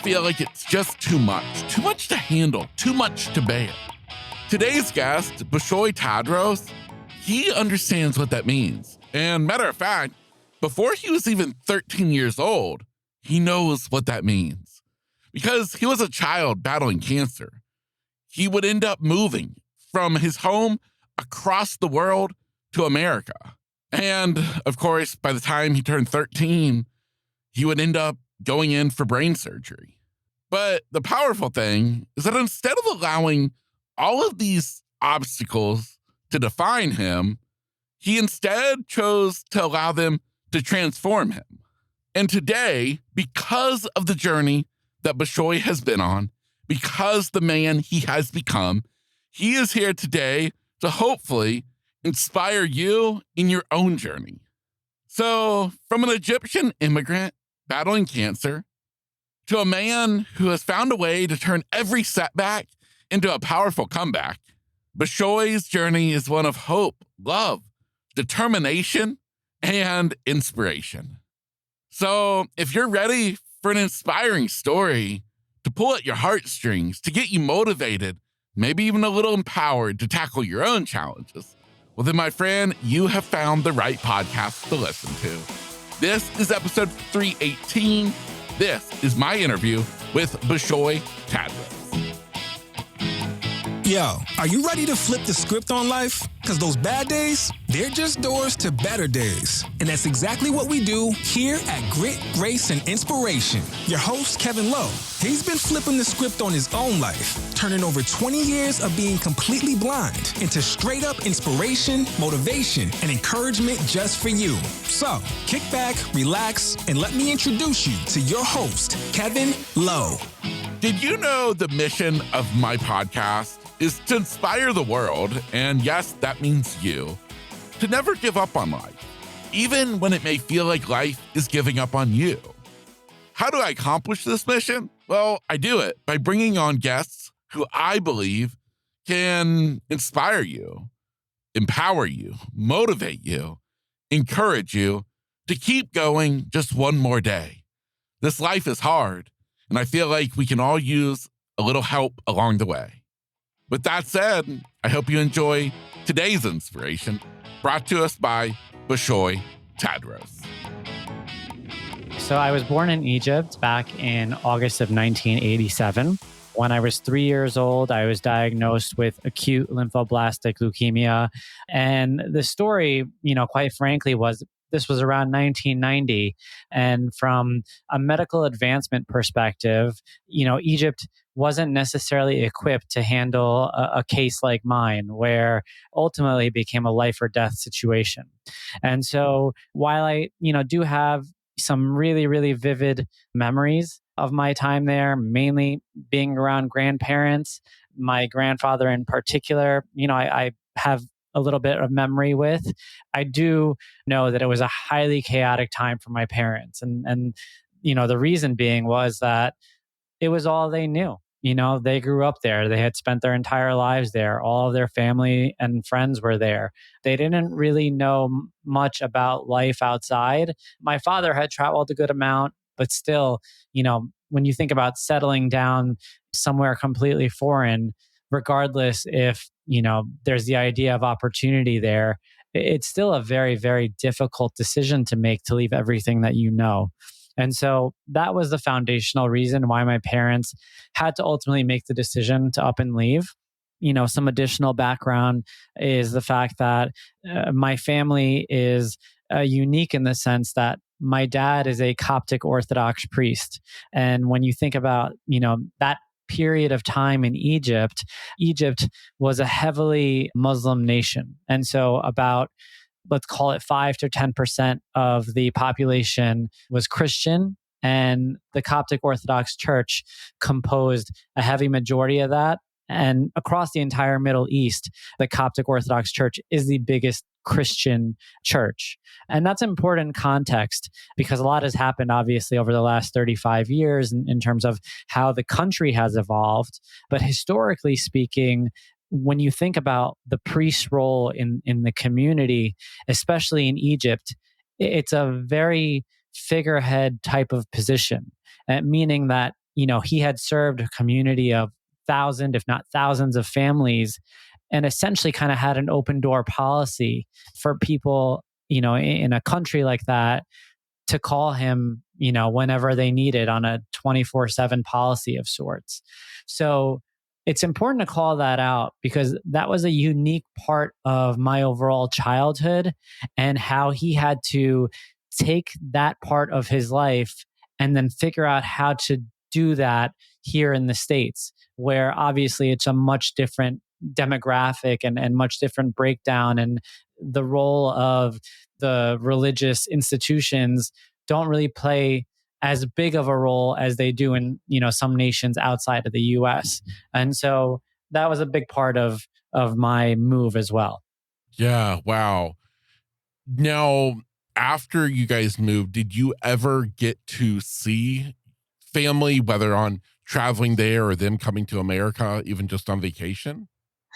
feel like it's just too much to handle, too much to bear. Today's guest, Bishoy Tadros, he understands what that means. And matter of fact, before he was even 13 years old, he knows what that means. Because he was a child battling cancer. He would end up moving from his home across the world to America. And of course, by the time he turned 13, he would end up going in for brain surgery. But the powerful thing is that instead of allowing all of these obstacles to define him, he instead chose to allow them to transform him. And today, because of the journey that Bishoy has been on, because the man he has become, he is here today to hopefully inspire you in your own journey. So, from an Egyptian immigrant battling cancer to a man who has found a way to turn every setback into a powerful comeback, Bishoy's journey is one of hope, love, determination, and inspiration. So, if you're ready for an inspiring story to pull at your heartstrings, to get you motivated, maybe even a little empowered to tackle your own challenges, well then, my friend, you have found the right podcast to listen to. This is episode 318. This is my interview with Bishoy Tadros. Yo, are you ready to flip the script on life? Because those bad days, they're just doors to better days. And that's exactly what we do here at Grit, Grace, and Inspiration. Your host, Kevin Lowe, he's been flipping the script on his own life, turning over 20 years of being completely blind into straight up inspiration, motivation, and encouragement just for you. So, kick back, relax, and let me introduce you to your host, Kevin Lowe. Did you know the mission of my podcast is to inspire the world, and yes, that means you, to never give up on life, even when it may feel like life is giving up on you. How do I accomplish this mission? Well, I do it by bringing on guests who I believe can inspire you, empower you, motivate you, encourage you to keep going just one more day. This life is hard, and I feel like we can all use a little help along the way. With that said, I hope you enjoy today's inspiration, brought to us by Bishoy Tadros. So I was born in Egypt back in August of 1987. When I was 3 years old, I was diagnosed with acute lymphoblastic leukemia. And the story, quite frankly, was this was around 1990. And from a medical advancement perspective, Egypt wasn't necessarily equipped to handle a case like mine, where ultimately it became a life or death situation. And so while I, do have some really, really vivid memories of my time there, mainly being around grandparents, my grandfather in particular, I have a little bit of memory with, I do know that it was a highly chaotic time for my parents. And the reason being was that it was all they knew. They grew up there. They had spent their entire lives there. All of their family and friends were there. They didn't really know much about life outside. My father had traveled a good amount, but still, when you think about settling down somewhere completely foreign, regardless if, there's the idea of opportunity there, it's still a very, very difficult decision to make, to leave everything that you know. And so that was the foundational reason why my parents had to ultimately make the decision to up and leave. Some additional background is the fact that my family is unique in the sense that my dad is a Coptic Orthodox priest. And when you think about, that period of time in Egypt, Egypt was a heavily Muslim nation. And so about, let's call it 5 to 10% of the population was Christian, and the Coptic Orthodox Church composed a heavy majority of that. And across the entire Middle East, the Coptic Orthodox Church is the biggest Christian church. And that's important context because a lot has happened, obviously, over the last 35 years in terms of how the country has evolved. But historically speaking, when you think about the priest's role in the community, especially in Egypt, it's a very figurehead type of position, meaning that he had served a community of thousands, if not thousands of families, and essentially kind of had an open door policy for people, in a country like that to call him, whenever they needed on a 24/7 policy of sorts. So it's important to call that out because that was a unique part of my overall childhood and how he had to take that part of his life and then figure out how to do that here in the States, where obviously it's a much different demographic and much different breakdown. And the role of the religious institutions don't really play as big of a role as they do in some nations outside of the US. And so that was a big part of my move as well. Yeah. Wow. Now, after you guys moved, did you ever get to see family, whether on traveling there or them coming to America, even just on vacation?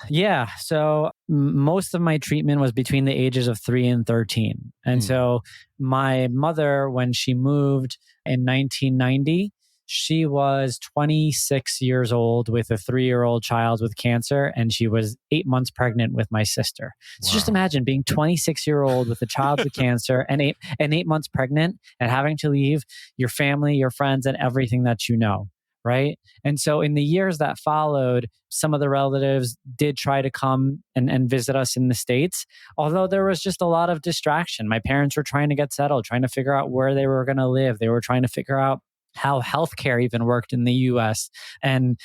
Yeah. So most of my treatment was between the ages of 3 and 13. And Hmm. so my mother, when she moved in 1990, she was 26 years old with a 3-year-old child with cancer. And she was 8 months pregnant with my sister. So just Wow. imagine being 26-year-old with a child with cancer and 8 months pregnant and having to leave your family, your friends, and everything that you know. Right. And so in the years that followed, some of the relatives did try to come and visit us in the States, although there was just a lot of distraction. My parents were trying to get settled, trying to figure out where they were going to live. They were trying to figure out how healthcare even worked in the US. And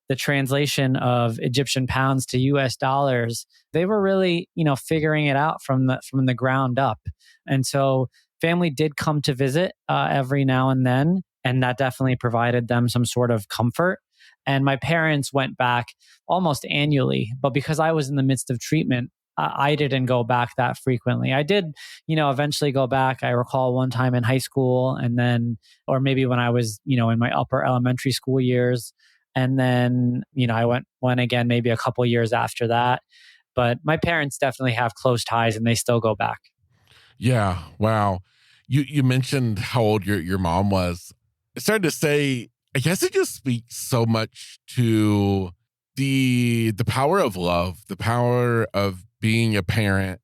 the translation of Egyptian pounds to US dollars, they were really, figuring it out from the ground up. And so family did come to visit every now and then, and that definitely provided them some sort of comfort. And my parents went back almost annually, but because I was in the midst of treatment, I didn't go back that frequently. I did, eventually go back. I recall one time in high school, and then, or maybe when I was, in my upper elementary school years, and then, I went again maybe a couple years after that. But my parents definitely have close ties, and they still go back. Yeah. Wow. You mentioned how old your mom was. I started to say, I guess it just speaks so much to the power of love, the power of being a parent,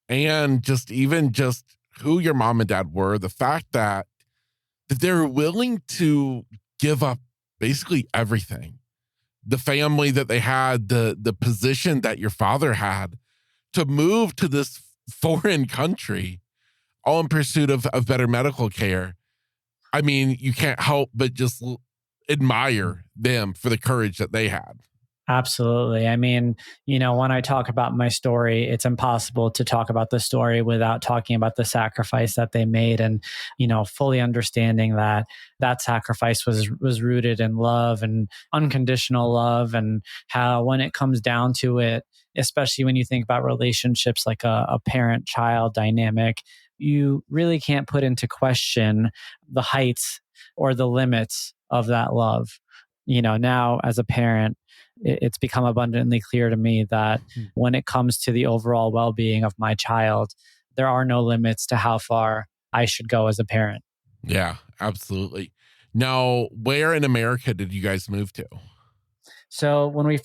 and just even just who your mom and dad were. The fact that they're willing to give up basically everything. The family that they had, the position that your father had, to move to this foreign country, all in pursuit of better medical care. I mean, you can't help but just admire them for the courage that they had. Absolutely. I mean, when I talk about my story, it's impossible to talk about the story without talking about the sacrifice that they made and, fully understanding that that sacrifice was rooted in love and unconditional love, and how when it comes down to it, especially when you think about relationships like a parent-child dynamic, you really can't put into question the heights or the limits of that love. Now as a parent, it's become abundantly clear to me that Hmm. when it comes to the overall well being of my child, there are no limits to how far I should go as a parent. Yeah, absolutely. Now, where in America did you guys move to? So when we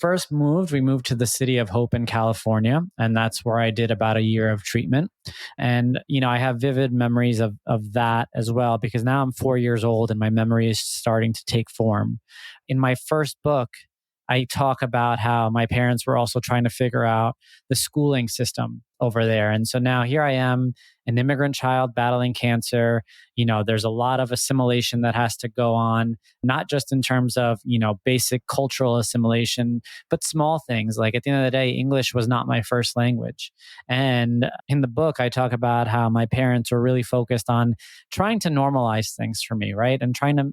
moved to the city of Hope in California, and that's where I did about a year of treatment. And I have vivid memories of that as well because now I'm 4 years old and my memory is starting to take form. In my first book, I talk about how my parents were also trying to figure out the schooling system over there. And so now here I am, an immigrant child battling cancer. There's a lot of assimilation that has to go on, not just in terms of, basic cultural assimilation, but small things. Like at the end of the day, English was not my first language. And in the book, I talk about how my parents were really focused on trying to normalize things for me, right? And trying to,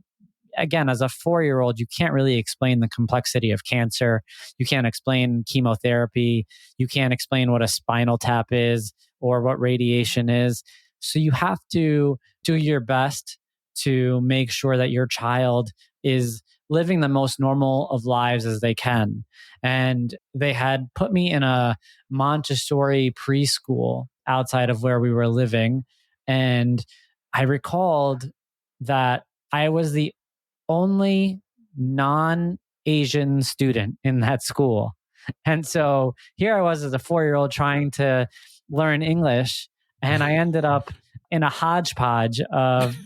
again, as a 4-year-old, you can't really explain the complexity of cancer. You can't explain chemotherapy. You can't explain what a spinal tap is or what radiation is. So you have to do your best to make sure that your child is living the most normal of lives as they can. And they had put me in a Montessori preschool outside of where we were living. And I recalled that I was the only non-Asian student in that school. And so here I was as a 4-year-old trying to learn English, and I ended up in a hodgepodge of,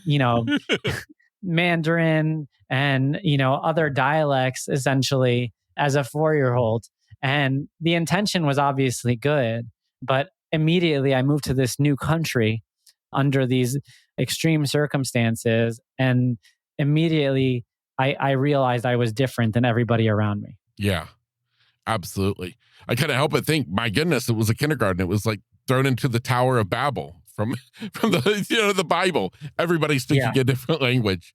Mandarin and, other dialects essentially as a 4-year-old. And the intention was obviously good, but immediately I moved to this new country under these extreme circumstances. And immediately I realized I was different than everybody around me. Yeah, absolutely. I couldn't help but think, my goodness, it was a kindergarten. It was like thrown into the Tower of Babel from the Bible. Everybody speaking a different language.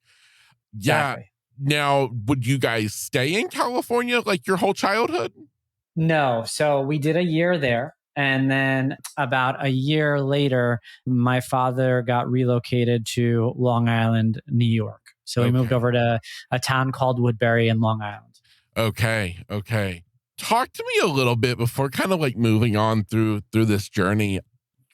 Yeah. Exactly. Now, would you guys stay in California like your whole childhood? No. So we did a year there. And then about a year later, my father got relocated to Long Island, New York. So we moved over to a town called Woodbury in Long Island. Okay. Talk to me a little bit before kind of like moving on through this journey.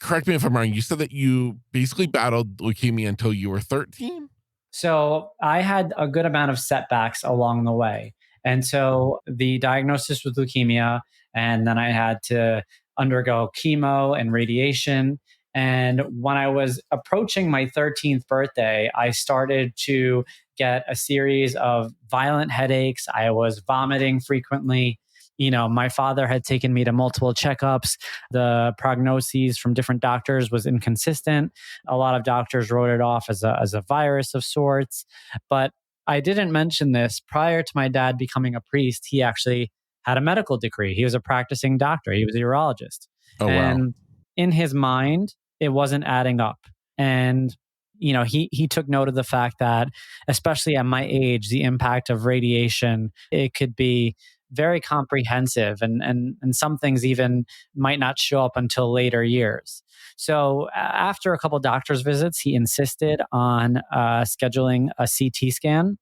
Correct me if I'm wrong. You said that you basically battled leukemia until you were 13? So I had a good amount of setbacks along the way. And so the diagnosis was leukemia, and then I had to undergo chemo and radiation. And when I was approaching my 13th birthday, I started to get a series of violent headaches. I was vomiting frequently. My father had taken me to multiple checkups. The prognoses from different doctors was inconsistent. A lot of doctors wrote it off as a virus of sorts. But I didn't mention this. Prior to my dad becoming a priest, he actually had a medical degree. He was a practicing doctor. He was a urologist. Oh, wow. And in his mind, it wasn't adding up. And he took note of the fact that, especially at my age, the impact of radiation, it could be very comprehensive, and some things even might not show up until later years. So after a couple doctor's visits, he insisted on scheduling a CT scan.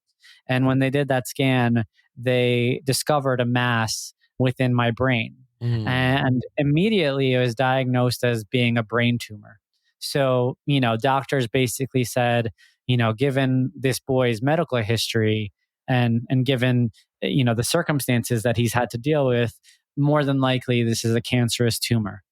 And when they did that scan, they discovered a mass within my brain. And immediately it was diagnosed as being a brain tumor. So, doctors basically said, given this boy's medical history and given, the circumstances that he's had to deal with, more than likely this is a cancerous tumor.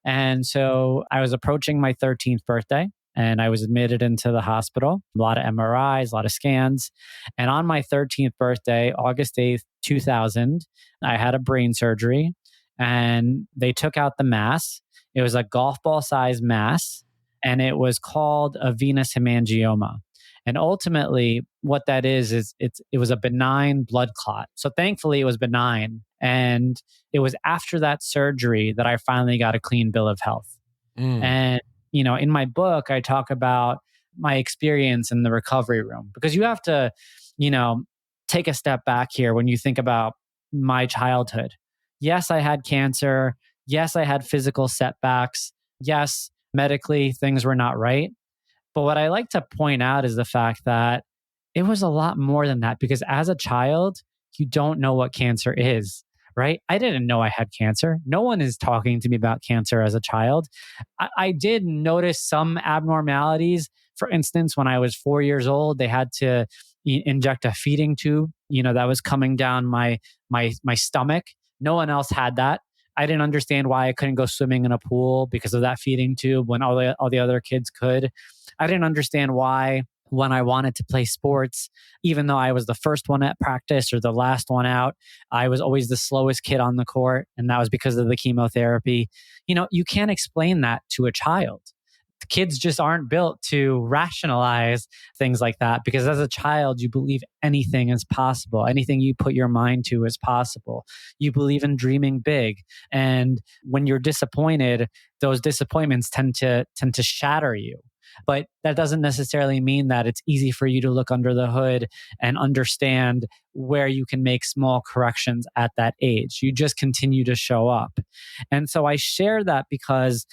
And so I was approaching my 13th birthday, and I was admitted into the hospital, a lot of MRIs, a lot of scans. And on my 13th birthday, August 8th, 2000, I had a brain surgery, and they took out the mass. It was a golf ball sized mass, and it was called a venous hemangioma. And ultimately, what that is it was a benign blood clot. So thankfully, it was benign. And it was after that surgery that I finally got a clean bill of health. And, in my book, I talk about my experience in the recovery room, because you have to, take a step back here when you think about my childhood. Yes, I had cancer. Yes, I had physical setbacks. Yes, medically, things were not right. But what I like to point out is the fact that it was a lot more than that, because as a child, you don't know what cancer is, right? I didn't know I had cancer. No one is talking to me about cancer as a child. I did notice some abnormalities. For instance, when I was 4 years old, they had to inject a feeding tube, that was coming down my stomach. No one else had that. I didn't understand why I couldn't go swimming in a pool because of that feeding tube when all the other kids could. I didn't understand why, when I wanted to play sports, even though I was the first one at practice or the last one out, I was always the slowest kid on the court. And that was because of the chemotherapy. You can't explain that to a child. Kids just aren't built to rationalize things like that, because as a child, you believe anything is possible. Anything you put your mind to is possible. You believe in dreaming big. And when you're disappointed, those disappointments tend to shatter you. But that doesn't necessarily mean that it's easy for you to look under the hood and understand where you can make small corrections at that age. You just continue to show up. And so I share that because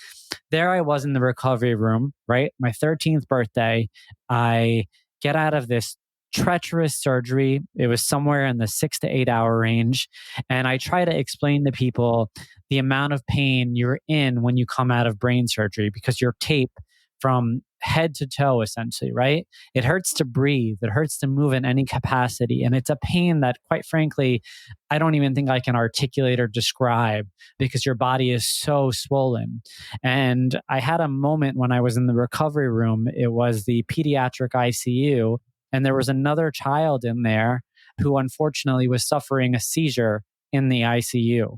there I was in the recovery room, right? My 13th birthday, I get out of this treacherous surgery. It was somewhere in the 6 to 8 hour range. And I try to explain to people the amount of pain you're in when you come out of brain surgery, because your tape from head to toe, essentially, right? It hurts to breathe. It hurts to move in any capacity. And it's a pain that, quite frankly, I don't even think I can articulate or describe because your body is so swollen. And I had a moment when I was in the recovery room. It was the pediatric ICU. And there was another child in there who unfortunately was suffering a seizure in the ICU.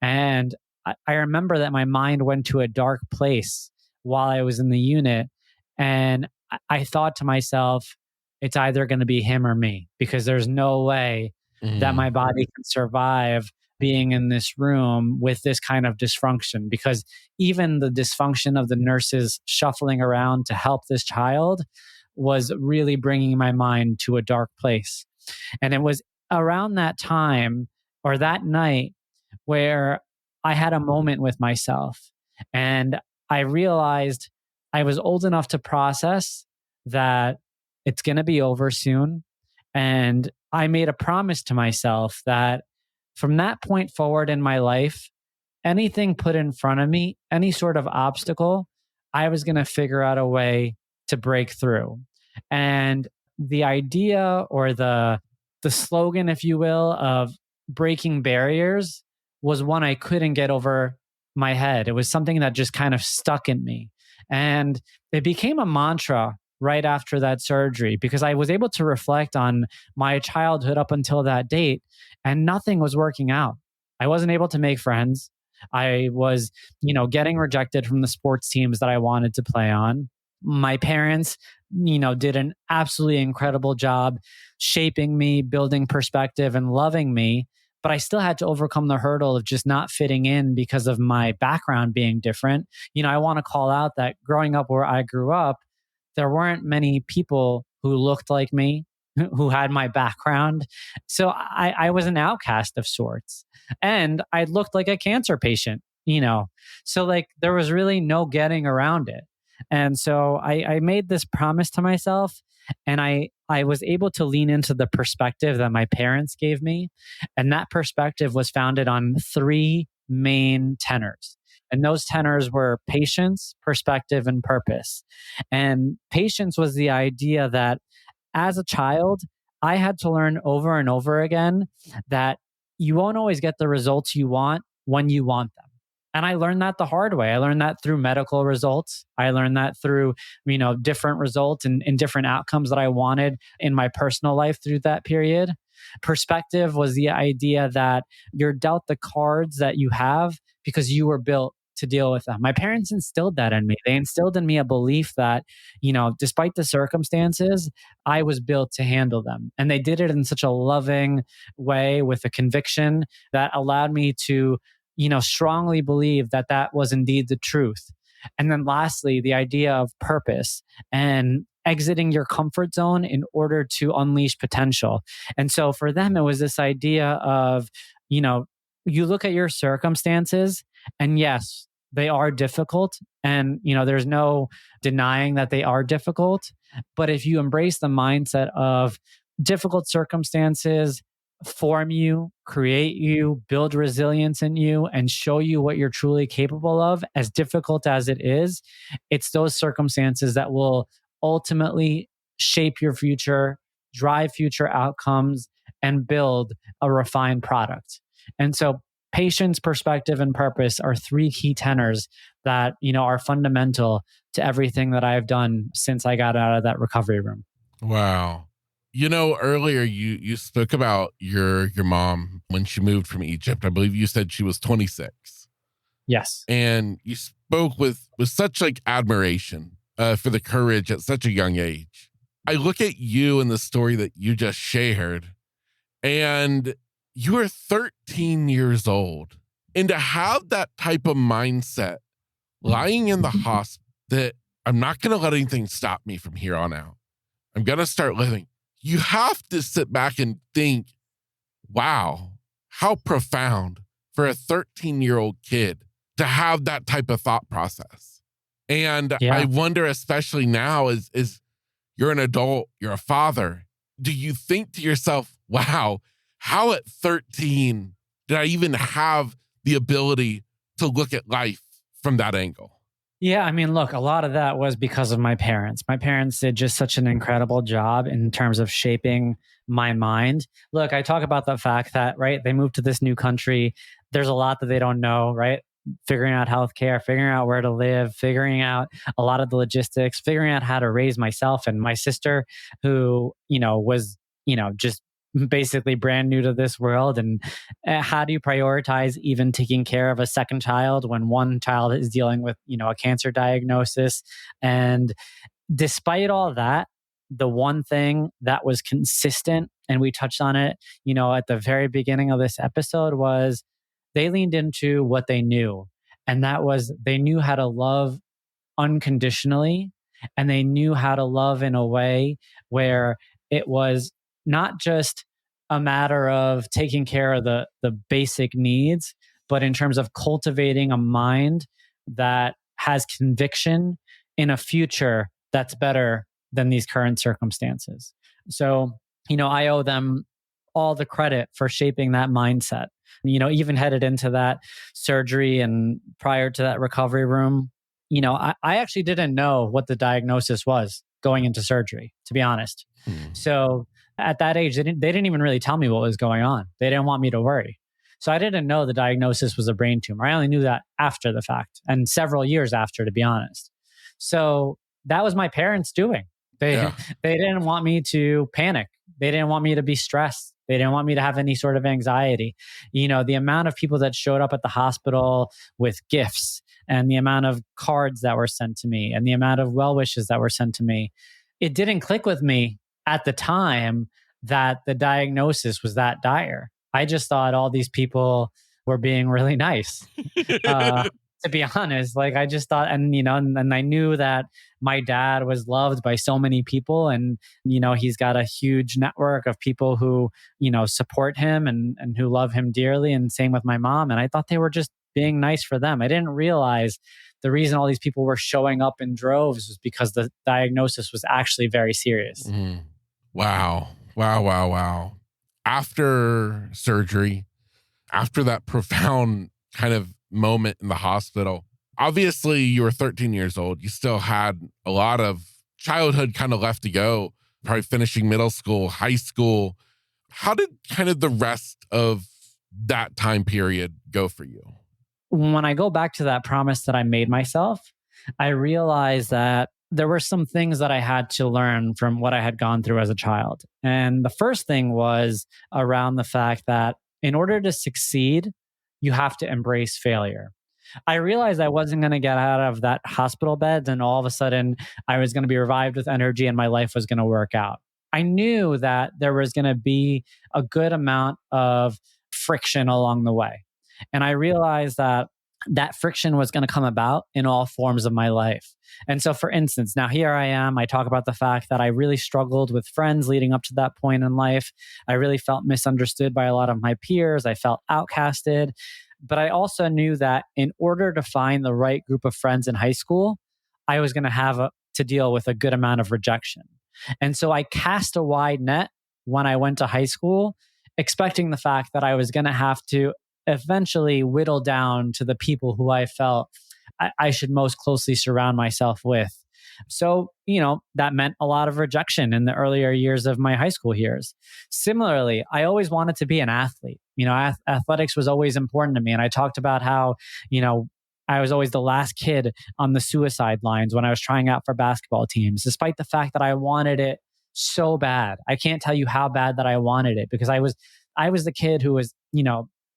And I remember that my mind went to a dark place while I was in the unit. And I thought to myself, it's either going to be him or me, because there's no way that my body can survive being in this room with this kind of dysfunction. Because even the dysfunction of the nurses shuffling around to help this child was really bringing my mind to a dark place. And it was around that time or that night where I had a moment with myself, and I realized I was old enough to process that it's going to be over soon. And I made a promise to myself that from that point forward in my life, anything put in front of me, any sort of obstacle, I was going to figure out a way to break through. And the idea, or the slogan, if you will, of breaking barriers was one I couldn't get over my head. It was something that just kind of stuck in me. And it became a mantra right after that surgery, because I was able to reflect on my childhood up until that date, and nothing was working out. I wasn't able to make friends. I was, getting rejected from the sports teams that I wanted to play on. My parents, did an absolutely incredible job shaping me, building perspective, and loving me. But I still had to overcome the hurdle of just not fitting in because of my background being different. I want to call out that growing up where I grew up, there weren't many people who looked like me, who had my background. So I was an outcast of sorts. And I looked like a cancer patient, So like there was really no getting around it. And so I made this promise to myself, and I was able to lean into the perspective that my parents gave me. And that perspective was founded on three main tenors. And those tenors were patience, perspective, and purpose. And patience was the idea that as a child, I had to learn over and over again that you won't always get the results you want when you want them. And I learned that the hard way. I learned that through medical results. I learned that through, different results and different outcomes that I wanted in my personal life through that period. Perspective was the idea that you're dealt the cards that you have because you were built to deal with them. My parents instilled that in me. They instilled in me a belief that, despite the circumstances, I was built to handle them. And they did it in such a loving way with a conviction that allowed me to strongly believe that that was indeed the truth. And then lastly, the idea of purpose and exiting your comfort zone in order to unleash potential. And so for them, it was this idea of, you look at your circumstances, and yes, they are difficult. And, there's no denying that they are difficult. But if you embrace the mindset of difficult circumstances form you, create you, build resilience in you, and show you what you're truly capable of, as difficult as it is, it's those circumstances that will ultimately shape your future, drive future outcomes, and build a refined product. And so patience, perspective, and purpose are three key tenors that, are fundamental to everything that I've done since I got out of that recovery room. Wow. Earlier you spoke about your mom when she moved from Egypt. I believe you said she was 26. Yes. And you spoke with such admiration for the courage at such a young age. I look at you and the story that you just shared, and you are 13 years old. And to have that type of mindset lying in the hospital that I'm not going to let anything stop me from here on out. I'm going to start living. You have to sit back and think, wow, how profound for a 13-year-old kid to have that type of thought process. And Yeah. I wonder, especially now, as you're an adult, you're a father, do you think to yourself, wow, how at 13 did I even have the ability to look at life from that angle? Yeah, I mean, look, a lot of that was because of my parents. My parents did just such an incredible job in terms of shaping my mind. Look, I talk about the fact that, right, they moved to this new country. There's a lot that they don't know, right? Figuring out healthcare, figuring out where to live, figuring out a lot of the logistics, figuring out how to raise myself and my sister, who, was, just basically brand new to this world. And how do you prioritize even taking care of a second child when one child is dealing with a cancer diagnosis? And despite all that, the one thing that was consistent, and we touched on it at the very beginning of this episode, was they leaned into what they knew, and that was they knew how to love unconditionally, and they knew how to love in a way where it was not just a matter of taking care of the basic needs, but in terms of cultivating a mind that has conviction in a future that's better than these current circumstances. So, I owe them all the credit for shaping that mindset. Even headed into that surgery and prior to that recovery room, I actually didn't know what the diagnosis was going into surgery, to be honest. Hmm. So at that age, they didn't even really tell me what was going on. They didn't want me to worry. So I didn't know the diagnosis was a brain tumor. I only knew that after the fact and several years after, to be honest. So that was my parents doing. They Yeah. they didn't want me to panic. They didn't want me to be stressed. They didn't want me to have any sort of anxiety. The amount of people that showed up at the hospital with gifts, and the amount of cards that were sent to me, and the amount of well wishes that were sent to me, it didn't click with me at the time that the diagnosis was that dire. I just thought all these people were being really nice. Uh, to be honest, like I just thought, and I knew that my dad was loved by so many people, and he's got a huge network of people who support him and who love him dearly, and same with my mom. And I thought they were just being nice for them. I didn't realize the reason all these people were showing up in droves was because the diagnosis was actually very serious. Mm. Wow. Wow. Wow. Wow. After surgery, after that profound kind of moment in the hospital, obviously you were 13 years old. You still had a lot of childhood kind of left to go, probably finishing middle school, high school. How did kind of the rest of that time period go for you? When I go back to that promise that I made myself, I realized that there were some things that I had to learn from what I had gone through as a child. And the first thing was around the fact that in order to succeed, you have to embrace failure. I realized I wasn't going to get out of that hospital bed and all of a sudden I was going to be revived with energy and my life was going to work out. I knew that there was going to be a good amount of friction along the way. And I realized that that friction was going to come about in all forms of my life. And so, for instance, now here I am. I talk about the fact that I really struggled with friends leading up to that point in life. I really felt misunderstood by a lot of my peers. I felt outcasted. But I also knew that in order to find the right group of friends in high school, I was going to have to deal with a good amount of rejection. And so I cast a wide net when I went to high school, expecting the fact that I was going to have to eventually whittle down to the people who I felt I should most closely surround myself with. So, that meant a lot of rejection in the earlier years of my high school years. Similarly, I always wanted to be an athlete. Athletics was always important to me. And I talked about how, you know, I was always the last kid on the suicide lines when I was trying out for basketball teams, despite the fact that I wanted it so bad. I can't tell you how bad that I wanted it because I was the kid who was,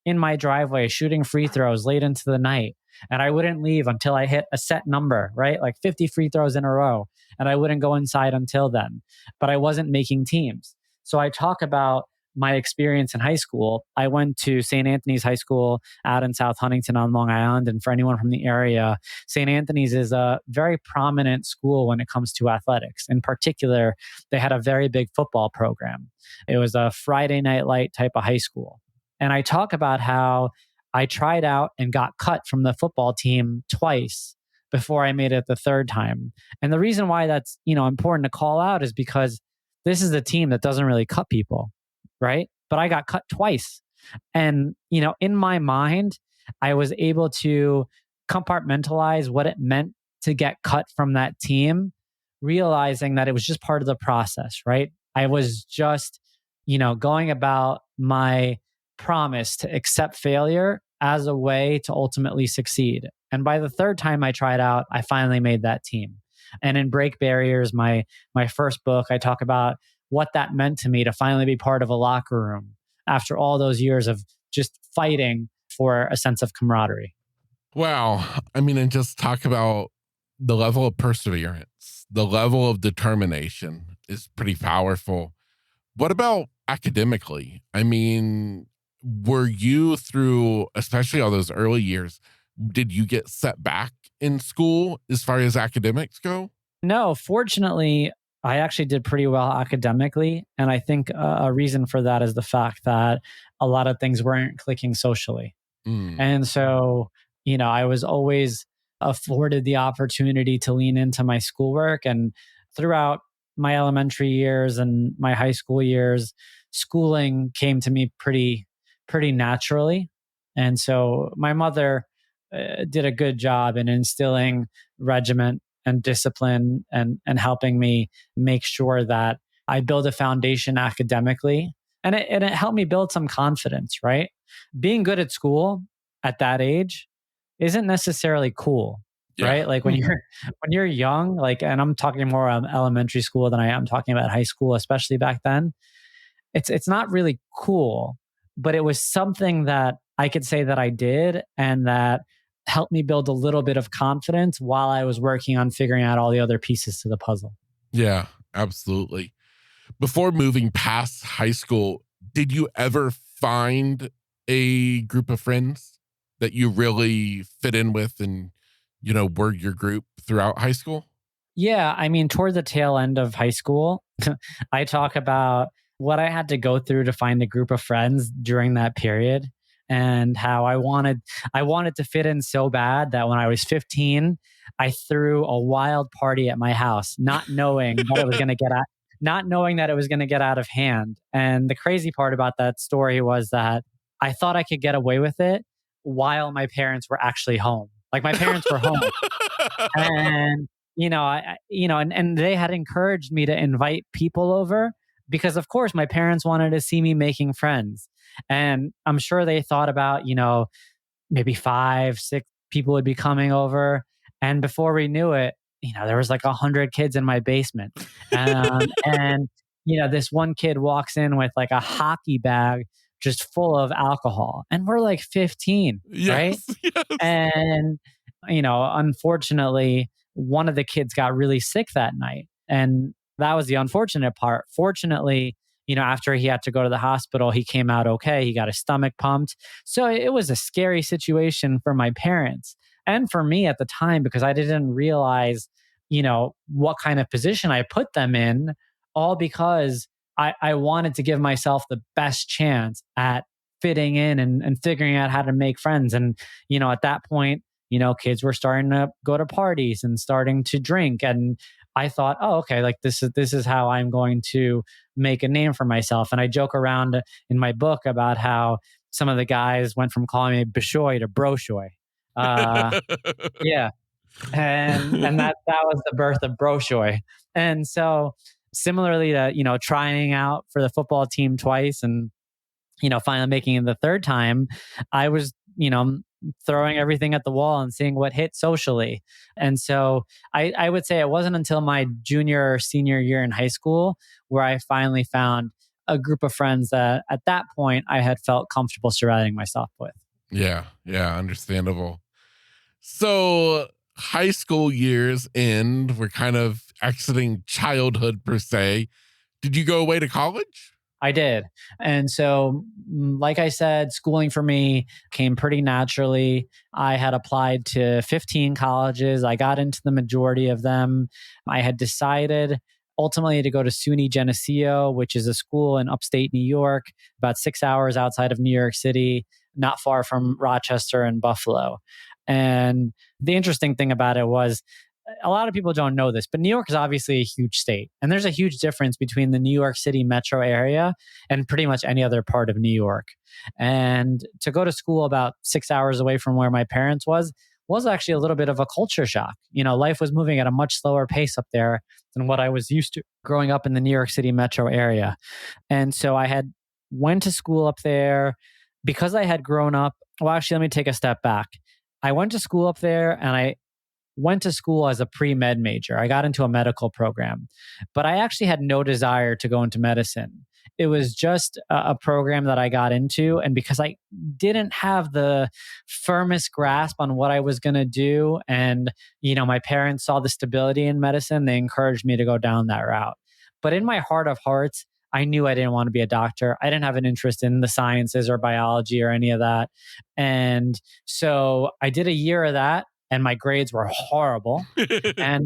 in my driveway shooting free throws late into the night. And I wouldn't leave until I hit a set number, right? Like 50 free throws in a row. And I wouldn't go inside until then. But I wasn't making teams. So I talk about my experience in high school. I went to St. Anthony's High School out in South Huntington on Long Island. And for anyone from the area, St. Anthony's is a very prominent school when it comes to athletics. In particular, they had a very big football program. It was a Friday night light type of high school. And I talk about how I tried out and got cut from the football team twice before I made it the third time. And the reason why that's, important to call out is because this is a team that doesn't really cut people, right? But I got cut twice. And, in my mind, I was able to compartmentalize what it meant to get cut from that team, realizing that it was just part of the process, right? I was just, going about my promise to accept failure as a way to ultimately succeed. And by the third time I tried out, I finally made that team. And in Break Barriers, my first book, I talk about what that meant to me to finally be part of a locker room after all those years of just fighting for a sense of camaraderie. Wow. I mean, and just talk about the level of perseverance, the level of determination is pretty powerful. What about academically? I mean, were you through, especially all those early years, did you get set back in school as far as academics go? No, fortunately, I actually did pretty well academically. And I think a reason for that is the fact that a lot of things weren't clicking socially. Mm, And so, I was always afforded the opportunity to lean into my schoolwork. And throughout my elementary years and my high school years, schooling came to me pretty naturally. And so my mother did a good job in instilling regiment and discipline and helping me make sure that I build a foundation academically. And it helped me build some confidence, right? Being good at school at that age isn't necessarily cool, yeah. right? Like when you're young, like, and I'm talking more elementary school than I am talking about high school, especially back then. It's not really cool, but it was something that I could say that I did and that helped me build a little bit of confidence while I was working on figuring out all the other pieces to the puzzle. Yeah, absolutely. Before moving past high school, did you ever find a group of friends that you really fit in with and, were your group throughout high school? Yeah, I mean, toward the tail end of high school, I talk about what I had to go through to find a group of friends during that period and how I wanted to fit in so bad that when I was 15, I threw a wild party at my house, not knowing that it was going to get out of hand. And the crazy part about that story was that I thought I could get away with it while my parents were actually home. Like my parents were home and and they had encouraged me to invite people over because of course my parents wanted to see me making friends, and I'm sure they thought about maybe 5 6 people would be coming over, and before we knew it, there was like 100 kids in my basement. And this one kid walks in with like a hockey bag just full of alcohol, and we're like 15, right? Yes, yes. And, unfortunately, one of the kids got really sick that night. And that was the unfortunate part. Fortunately, after he had to go to the hospital, he came out okay. He got his stomach pumped. So it was a scary situation for my parents and for me at the time because I didn't realize, what kind of position I put them in, all because I wanted to give myself the best chance at fitting in and figuring out how to make friends. And, at that point, kids were starting to go to parties and starting to drink. And I thought, oh, okay, like this is how I'm going to make a name for myself. And I joke around in my book about how some of the guys went from calling me Bishoy to Broshoy. Yeah. And that was the birth of Broshoy. And so similarly to, trying out for the football team twice and finally making it the third time, I was, throwing everything at the wall and seeing what hit socially. And so I would say it wasn't until my junior or senior year in high school where I finally found a group of friends that at that point I had felt comfortable surrounding myself with. Yeah, yeah, understandable. So, high school years end, we're kind of exiting childhood per se. Did you go away to college? I did. And so, like I said, schooling for me came pretty naturally. I had applied to 15 colleges. I got into the majority of them. I had decided ultimately to go to SUNY Geneseo, which is a school in upstate New York, about 6 hours outside of New York City, not far from Rochester and Buffalo. And the interesting thing about it was, a lot of people don't know this, but New York is obviously a huge state. And there's a huge difference between the New York City metro area and pretty much any other part of New York. And to go to school about 6 hours away from where my parents was actually a little bit of a culture shock. Life was moving at a much slower pace up there than what I was used to growing up in the New York City metro area. And so I had went to school up there because I had grown up. Well, actually, let me take a step back. I went to school up there and I went to school as a pre-med major. I got into a medical program, but I actually had no desire to go into medicine. It was just a program that I got into. And because I didn't have the firmest grasp on what I was going to do, and, my parents saw the stability in medicine, they encouraged me to go down that route. But in my heart of hearts, I knew I didn't want to be a doctor. I didn't have an interest in the sciences or biology or any of that. And so I did a year of that and my grades were horrible. And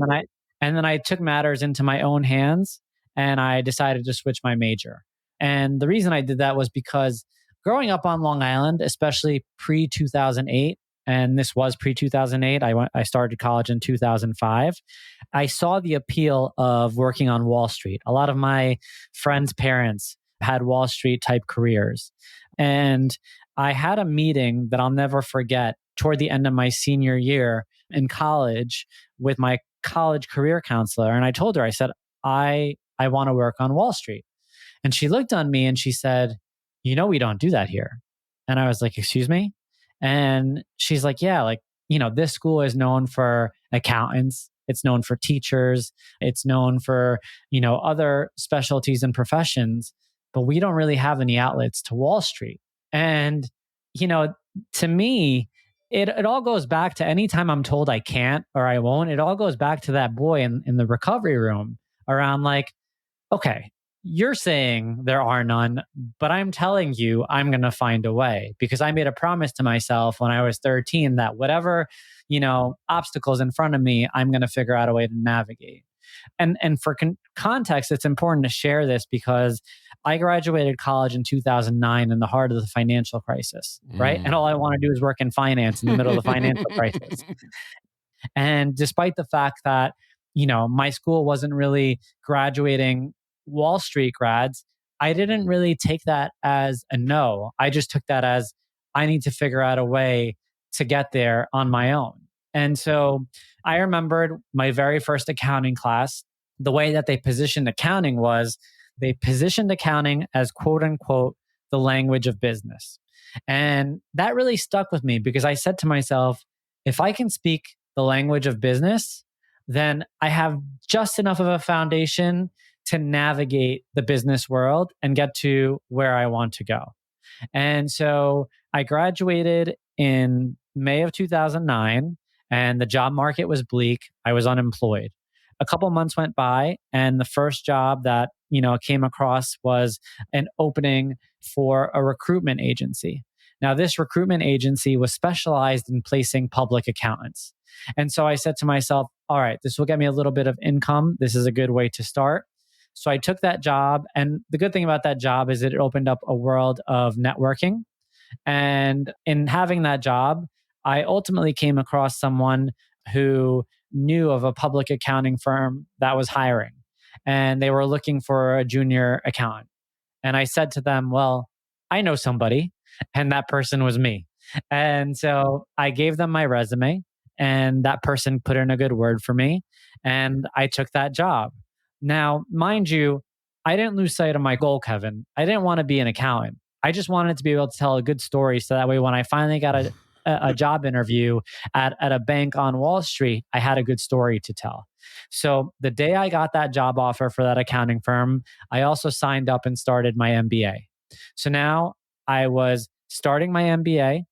then I took matters into my own hands and I decided to switch my major. And the reason I did that was because growing up on Long Island, especially pre 2008, and this was pre 2008, I started college in 2005. I saw the appeal of working on Wall Street. A lot of my friends' parents had Wall Street type careers. And I had a meeting that I'll never forget toward the end of my senior year in college with my college career counselor. And I told her, I said, I want to work on Wall Street. And she looked on me and she said, we don't do that here. And I was like, excuse me? And she's like, yeah, this school is known for accountants. It's known for teachers. It's known for, other specialties and professions, but we don't really have any outlets to Wall Street. And, to me, it all goes back to anytime I'm told I can't or I won't, it all goes back to that boy in the recovery room around okay, you're saying there are none, but I'm telling you I'm going to find a way because I made a promise to myself when I was 13 that whatever, obstacles in front of me, I'm going to figure out a way to navigate. And for context, it's important to share this because I graduated college in 2009 in the heart of the financial crisis, right? And all I want to do is work in finance in the middle of the financial crisis. And despite the fact that, my school wasn't really graduating Wall Street grads, I didn't really take that as a no. I just took that as I need to figure out a way to get there on my own. And so I remembered my very first accounting class. The way that they positioned accounting was they positioned accounting as quote unquote the language of business. And that really stuck with me because I said to myself, if I can speak the language of business, then I have just enough of a foundation to navigate the business world and get to where I want to go. And so I graduated in May of 2009 and the job market was bleak. I was unemployed. A couple months went by and the first job that, came across was an opening for a recruitment agency. Now, this recruitment agency was specialized in placing public accountants. And so I said to myself, all right, this will get me a little bit of income. This is a good way to start. So I took that job. And the good thing about that job is it opened up a world of networking. And in having that job, I ultimately came across someone who knew of a public accounting firm that was hiring. And they were looking for a junior accountant. And I said to them, well, I know somebody. And that person was me. And so I gave them my resume and that person put in a good word for me. And I took that job. Now, mind you, I didn't lose sight of my goal, Kevin. I didn't want to be an accountant. I just wanted to be able to tell a good story so that way when I finally got a job interview at a bank on Wall Street, I had a good story to tell. So the day I got that job offer for that accounting firm, I also signed up and started my MBA. So now I was starting my MBA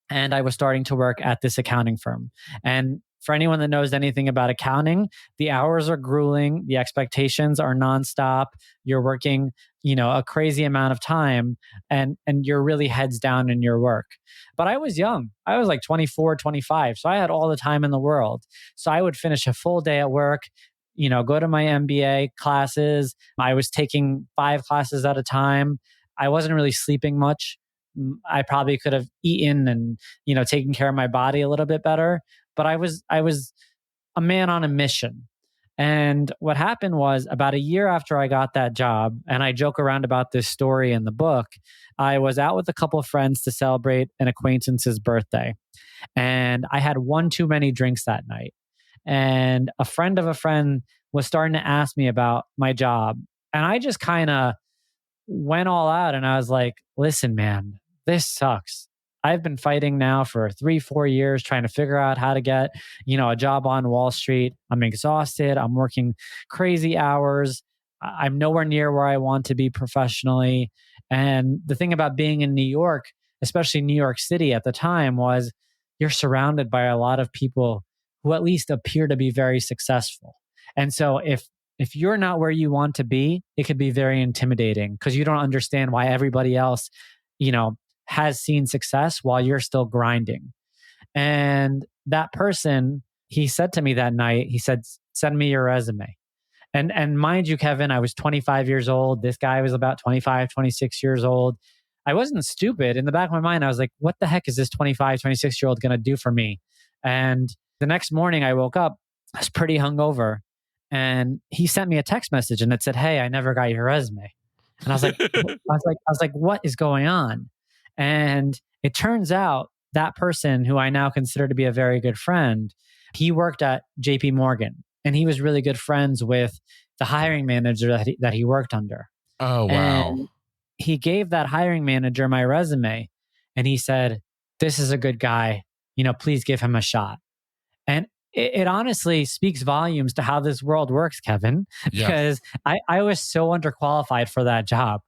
and I was starting to work at this accounting firm. And for anyone that knows anything about accounting, the hours are grueling. The expectations are nonstop. You're working, a crazy amount of time and you're really heads down in your work. But I was young. I was like 24, 25. So I had all the time in the world. So I would finish a full day at work, go to my MBA classes. I was taking 5 classes at a time. I wasn't really sleeping much. I probably could have eaten and, taken care of my body a little bit better. But I was a man on a mission. And what happened was about a year after I got that job, and I joke around about this story in the book, I was out with a couple of friends to celebrate an acquaintance's birthday. And I had one too many drinks that night. And a friend of a friend was starting to ask me about my job. And I just kind of went all out and I was like, listen, man, this sucks. I've been fighting now for 3, 4 years trying to figure out how to get, a job on Wall Street. I'm exhausted. I'm working crazy hours. I'm nowhere near where I want to be professionally. And the thing about being in New York, especially New York City at the time, was you're surrounded by a lot of people who at least appear to be very successful. And so if you're not where you want to be, it could be very intimidating because you don't understand why everybody else, has seen success while you're still grinding. And that person, he said to me that night, he said, send me your resume. And mind you, Kevin, I was 25 years old. This guy was about 25, 26 years old. I wasn't stupid. In the back of my mind, I was like, what the heck is this 25, 26-year-old going to do for me? And the next morning I woke up, I was pretty hungover. And he sent me a text message and it said, hey, I never got your resume. And I was like, what is going on? And it turns out that person who I now consider to be a very good friend, he worked at JP Morgan and he was really good friends with the hiring manager that he worked under. Oh, wow. And he gave that hiring manager my resume and he said, this is a good guy, please give him a shot. And it honestly speaks volumes to how this world works, Kevin, because I was so underqualified for that job.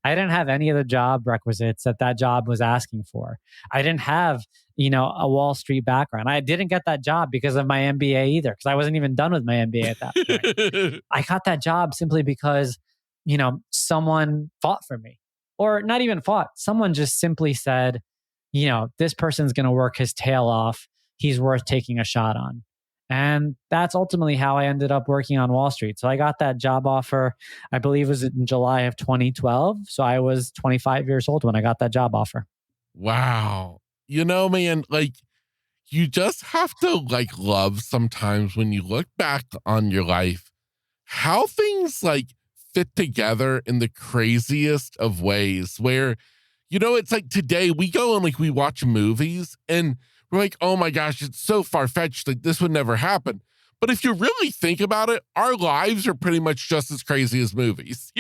I didn't have any of the job requisites that job was asking for. I didn't have, a Wall Street background. I didn't get that job because of my MBA either, because I wasn't even done with my MBA at that point. I got that job simply because, someone fought for me, or not even fought. Someone just simply said, this person's going to work his tail off. He's worth taking a shot on. And that's ultimately how I ended up working on Wall Street. So I got that job offer, I believe it was in July of 2012. So I was 25 years old when I got that job offer. Wow. Man, you just have to love sometimes when you look back on your life, how things fit together in the craziest of ways where, it's like today we go and we watch movies and we're like, oh my gosh, it's so far-fetched. This would never happen. But if you really think about it, our lives are pretty much just as crazy as movies,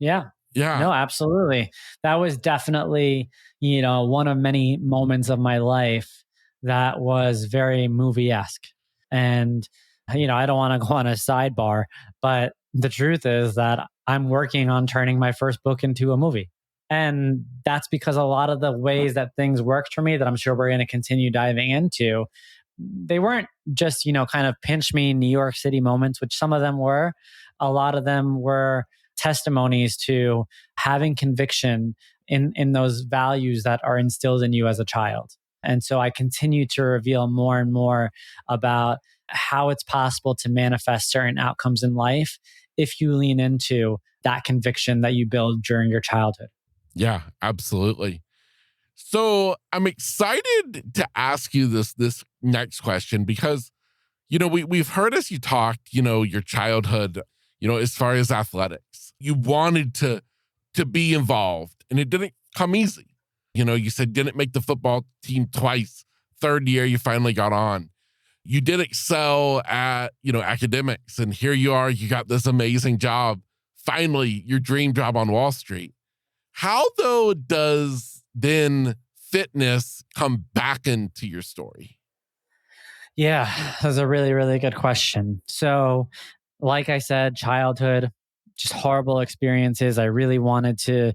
Yeah. Yeah. No, absolutely. That was definitely, one of many moments of my life that was very movie-esque. And, I don't want to go on a sidebar, but the truth is that I'm working on turning my first book into a movie. And that's because a lot of the ways that things worked for me that I'm sure we're going to continue diving into, they weren't just, kind of pinch me New York City moments, which some of them were. A lot of them were testimonies to having conviction in those values that are instilled in you as a child. And so I continue to reveal more and more about how it's possible to manifest certain outcomes in life if you lean into that conviction that you build during your childhood. Yeah, absolutely. So I'm excited to ask you this next question because, we've heard as you talked, your childhood, as far as athletics, you wanted to be involved and it didn't come easy. You said didn't make the football team twice. Third year, you finally got on. You did excel at, academics. And here you are, you got this amazing job. Finally, your dream job on Wall Street. How, though, does then fitness come back into your story? Yeah, that's a really, really good question. So, like I said, childhood, just horrible experiences. I really wanted to,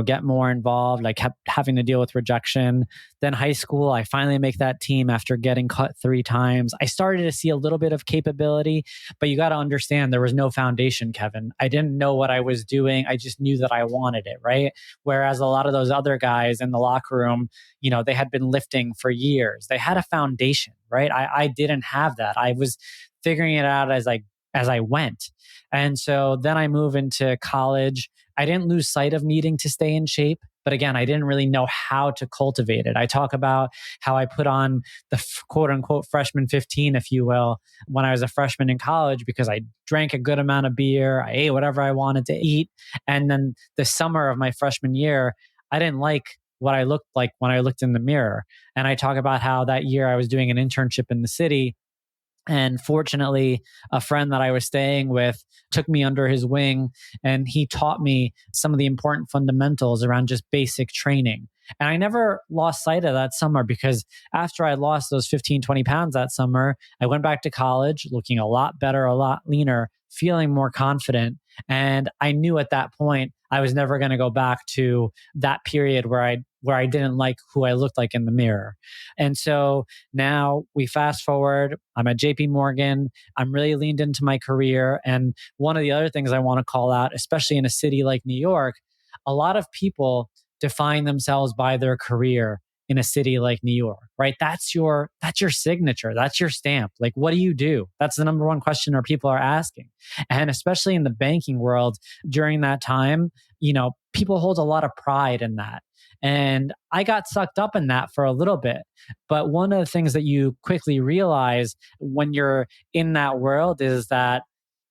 get more involved. I kept having to deal with rejection. Then high school, I finally make that team after getting cut 3 times. I started to see a little bit of capability, but you got to understand there was no foundation, Kevin. I didn't know what I was doing. I just knew that I wanted it, right? Whereas a lot of those other guys in the locker room, they had been lifting for years. They had a foundation, right? I didn't have that. I was figuring it out as I went. And so then I move into college. I didn't lose sight of needing to stay in shape, But again, I didn't really know how to cultivate it. I talk about how I put on the quote unquote freshman 15, if you will, when I was a freshman in college, because I drank a good amount of beer. I ate whatever I wanted to eat. And then the summer of my freshman year, I didn't like what I looked like when I looked in the mirror. And I talk about how that year I was doing an internship in the city. And fortunately, a friend that I was staying with took me under his wing and he taught me some of the important fundamentals around just basic training. And I never lost sight of that summer because after I lost those 15, 20 pounds that summer, I went back to college looking a lot better, a lot leaner, feeling more confident. And I knew at that point I was never going to go back to that period where I didn't like who I looked like in the mirror. And so now we fast forward, I'm at JP Morgan, I'm really leaned into my career. And one of the other things I want to call out, especially in a city like New York, a lot of people define themselves by their career in a city like New York, right? That's your signature. That's your stamp. Like, what do you do? That's the number one question our people are asking. And especially in the banking world during that time, people hold a lot of pride in that. And I got sucked up in that for a little bit. But one of the things that you quickly realize when you're in that world is that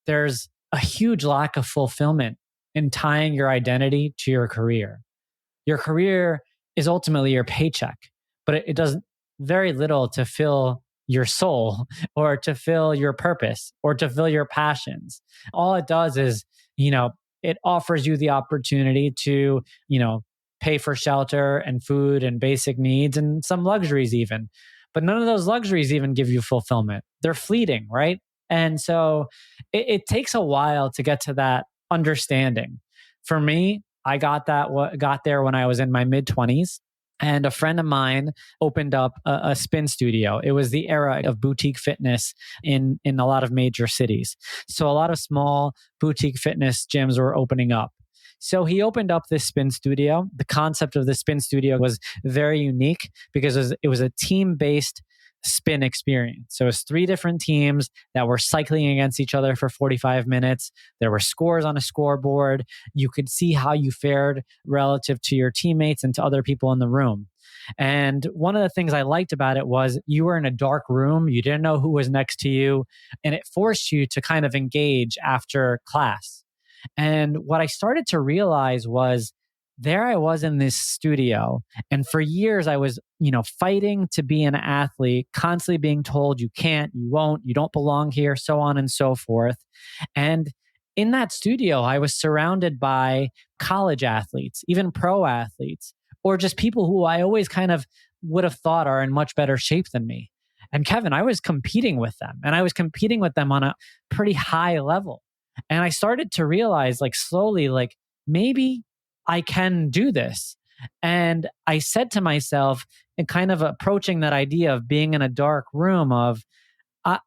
there's a huge lack of fulfillment in tying your identity to your career. Your career is ultimately your paycheck, but it does very little to fill your soul or to fill your purpose or to fill your passions. All it does is, it offers you the opportunity to, pay for shelter and food and basic needs and some luxuries even. But none of those luxuries even give you fulfillment. They're fleeting, right? And so it takes a while to get to that understanding. For me, I got there when I was in my mid 20s. And a friend of mine opened up a spin studio. It was the era of boutique fitness in a lot of major cities. So a lot of small boutique fitness gyms were opening up. So he opened up this spin studio. The concept of the spin studio was very unique because it was a team-based spin experience. So it was 3 different teams that were cycling against each other for 45 minutes. There were scores on a scoreboard. You could see how you fared relative to your teammates and to other people in the room. And one of the things I liked about it was you were in a dark room. You didn't know who was next to you. And it forced you to kind of engage after class. And what I started to realize was there I was in this studio. And for years, I was, fighting to be an athlete, constantly being told you can't, you won't, you don't belong here, so on and so forth. And in that studio, I was surrounded by college athletes, even pro athletes, or just people who I always kind of would have thought are in much better shape than me. And Kevin, I was competing with them, and I was competing with them on a pretty high level. And I started to realize slowly, maybe I can do this. And I said to myself, and kind of approaching that idea of being in a dark room of,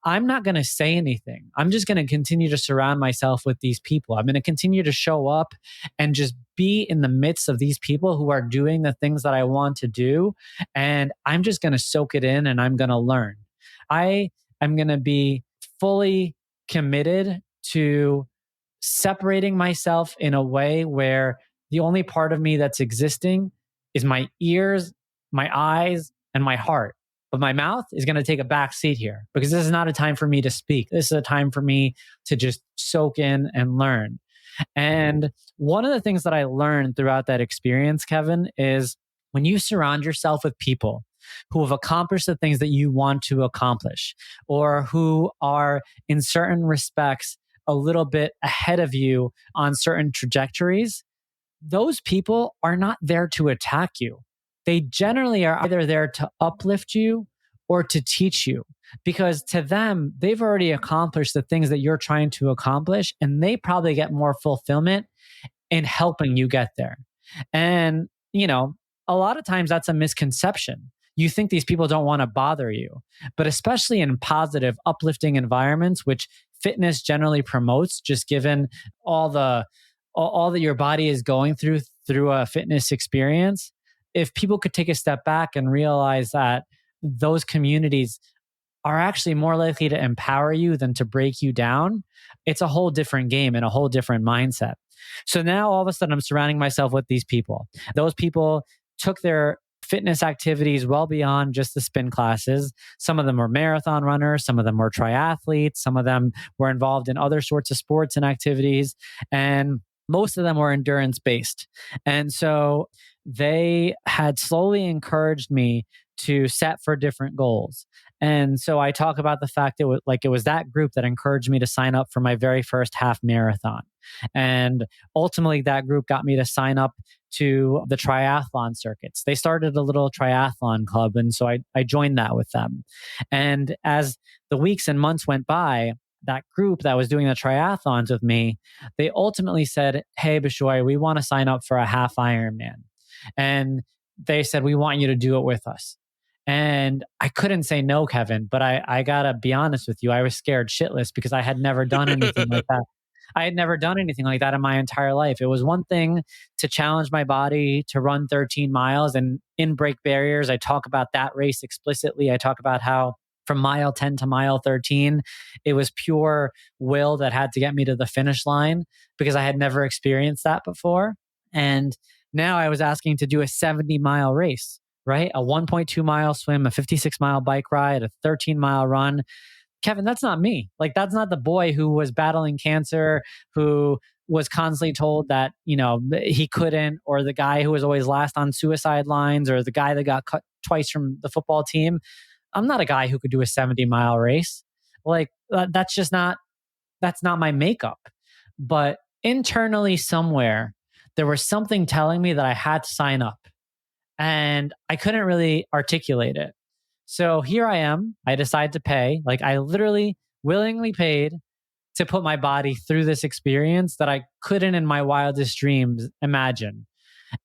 I'm not going to say anything. I'm just going to continue to surround myself with these people. I'm going to continue to show up and just be in the midst of these people who are doing the things that I want to do. And I'm just going to soak it in and I'm going to learn. I am going to be fully committed to separating myself in a way where the only part of me that's existing is my ears, my eyes, and my heart. But my mouth is going to take a back seat here because this is not a time for me to speak. This is a time for me to just soak in and learn. And one of the things that I learned throughout that experience, Kevin, is when you surround yourself with people who have accomplished the things that you want to accomplish, or who are in certain respects a little bit ahead of you on certain trajectories, those people are not there to attack you. They generally are either there to uplift you or to teach you, because to them, they've already accomplished the things that you're trying to accomplish, and they probably get more fulfillment in helping you get there. And, a lot of times that's a misconception. You think these people don't want to bother you, but especially in positive, uplifting environments, which fitness generally promotes, just given all that your body is going through a fitness experience. If people could take a step back and realize that those communities are actually more likely to empower you than to break you down, it's a whole different game and a whole different mindset. So now all of a sudden I'm surrounding myself with these people. Those people took their fitness activities well beyond just the spin classes. Some of them were marathon runners, some of them were triathletes, some of them were involved in other sorts of sports and activities, and most of them were endurance based. And so they had slowly encouraged me to set for different goals. And so I talk about the fact that it was that group that encouraged me to sign up for my very first half marathon. And ultimately that group got me to sign up to the triathlon circuits. They started a little triathlon club. And so I joined that with them. And as the weeks and months went by, that group that was doing the triathlons with me, they ultimately said, "Hey, Bishoy, we want to sign up for a half Ironman." And they said, "We want you to do it with us." And I couldn't say no, Kevin, but I gotta be honest with you. I was scared shitless because I had never done anything like that. I had never done anything like that in my entire life. It was one thing to challenge my body to run 13 miles and in break barriers. I talk about that race explicitly. I talk about how from mile 10 to mile 13, it was pure will that had to get me to the finish line because I had never experienced that before. And now I was asking to do a 70-mile race, right? A 1.2-mile swim, a 56-mile bike ride, a 13-mile run. Kevin, that's not me. Like, that's not the boy who was battling cancer, who was constantly told that, he couldn't, or the guy who was always last on suicide lines, or the guy that got cut twice from the football team. I'm not a guy who could do a 70-mile race. Like, that's not my makeup. But internally somewhere, there was something telling me that I had to sign up. And I couldn't really articulate it. So here I am. I decide to pay. Like, I literally willingly paid to put my body through this experience that I couldn't in my wildest dreams imagine.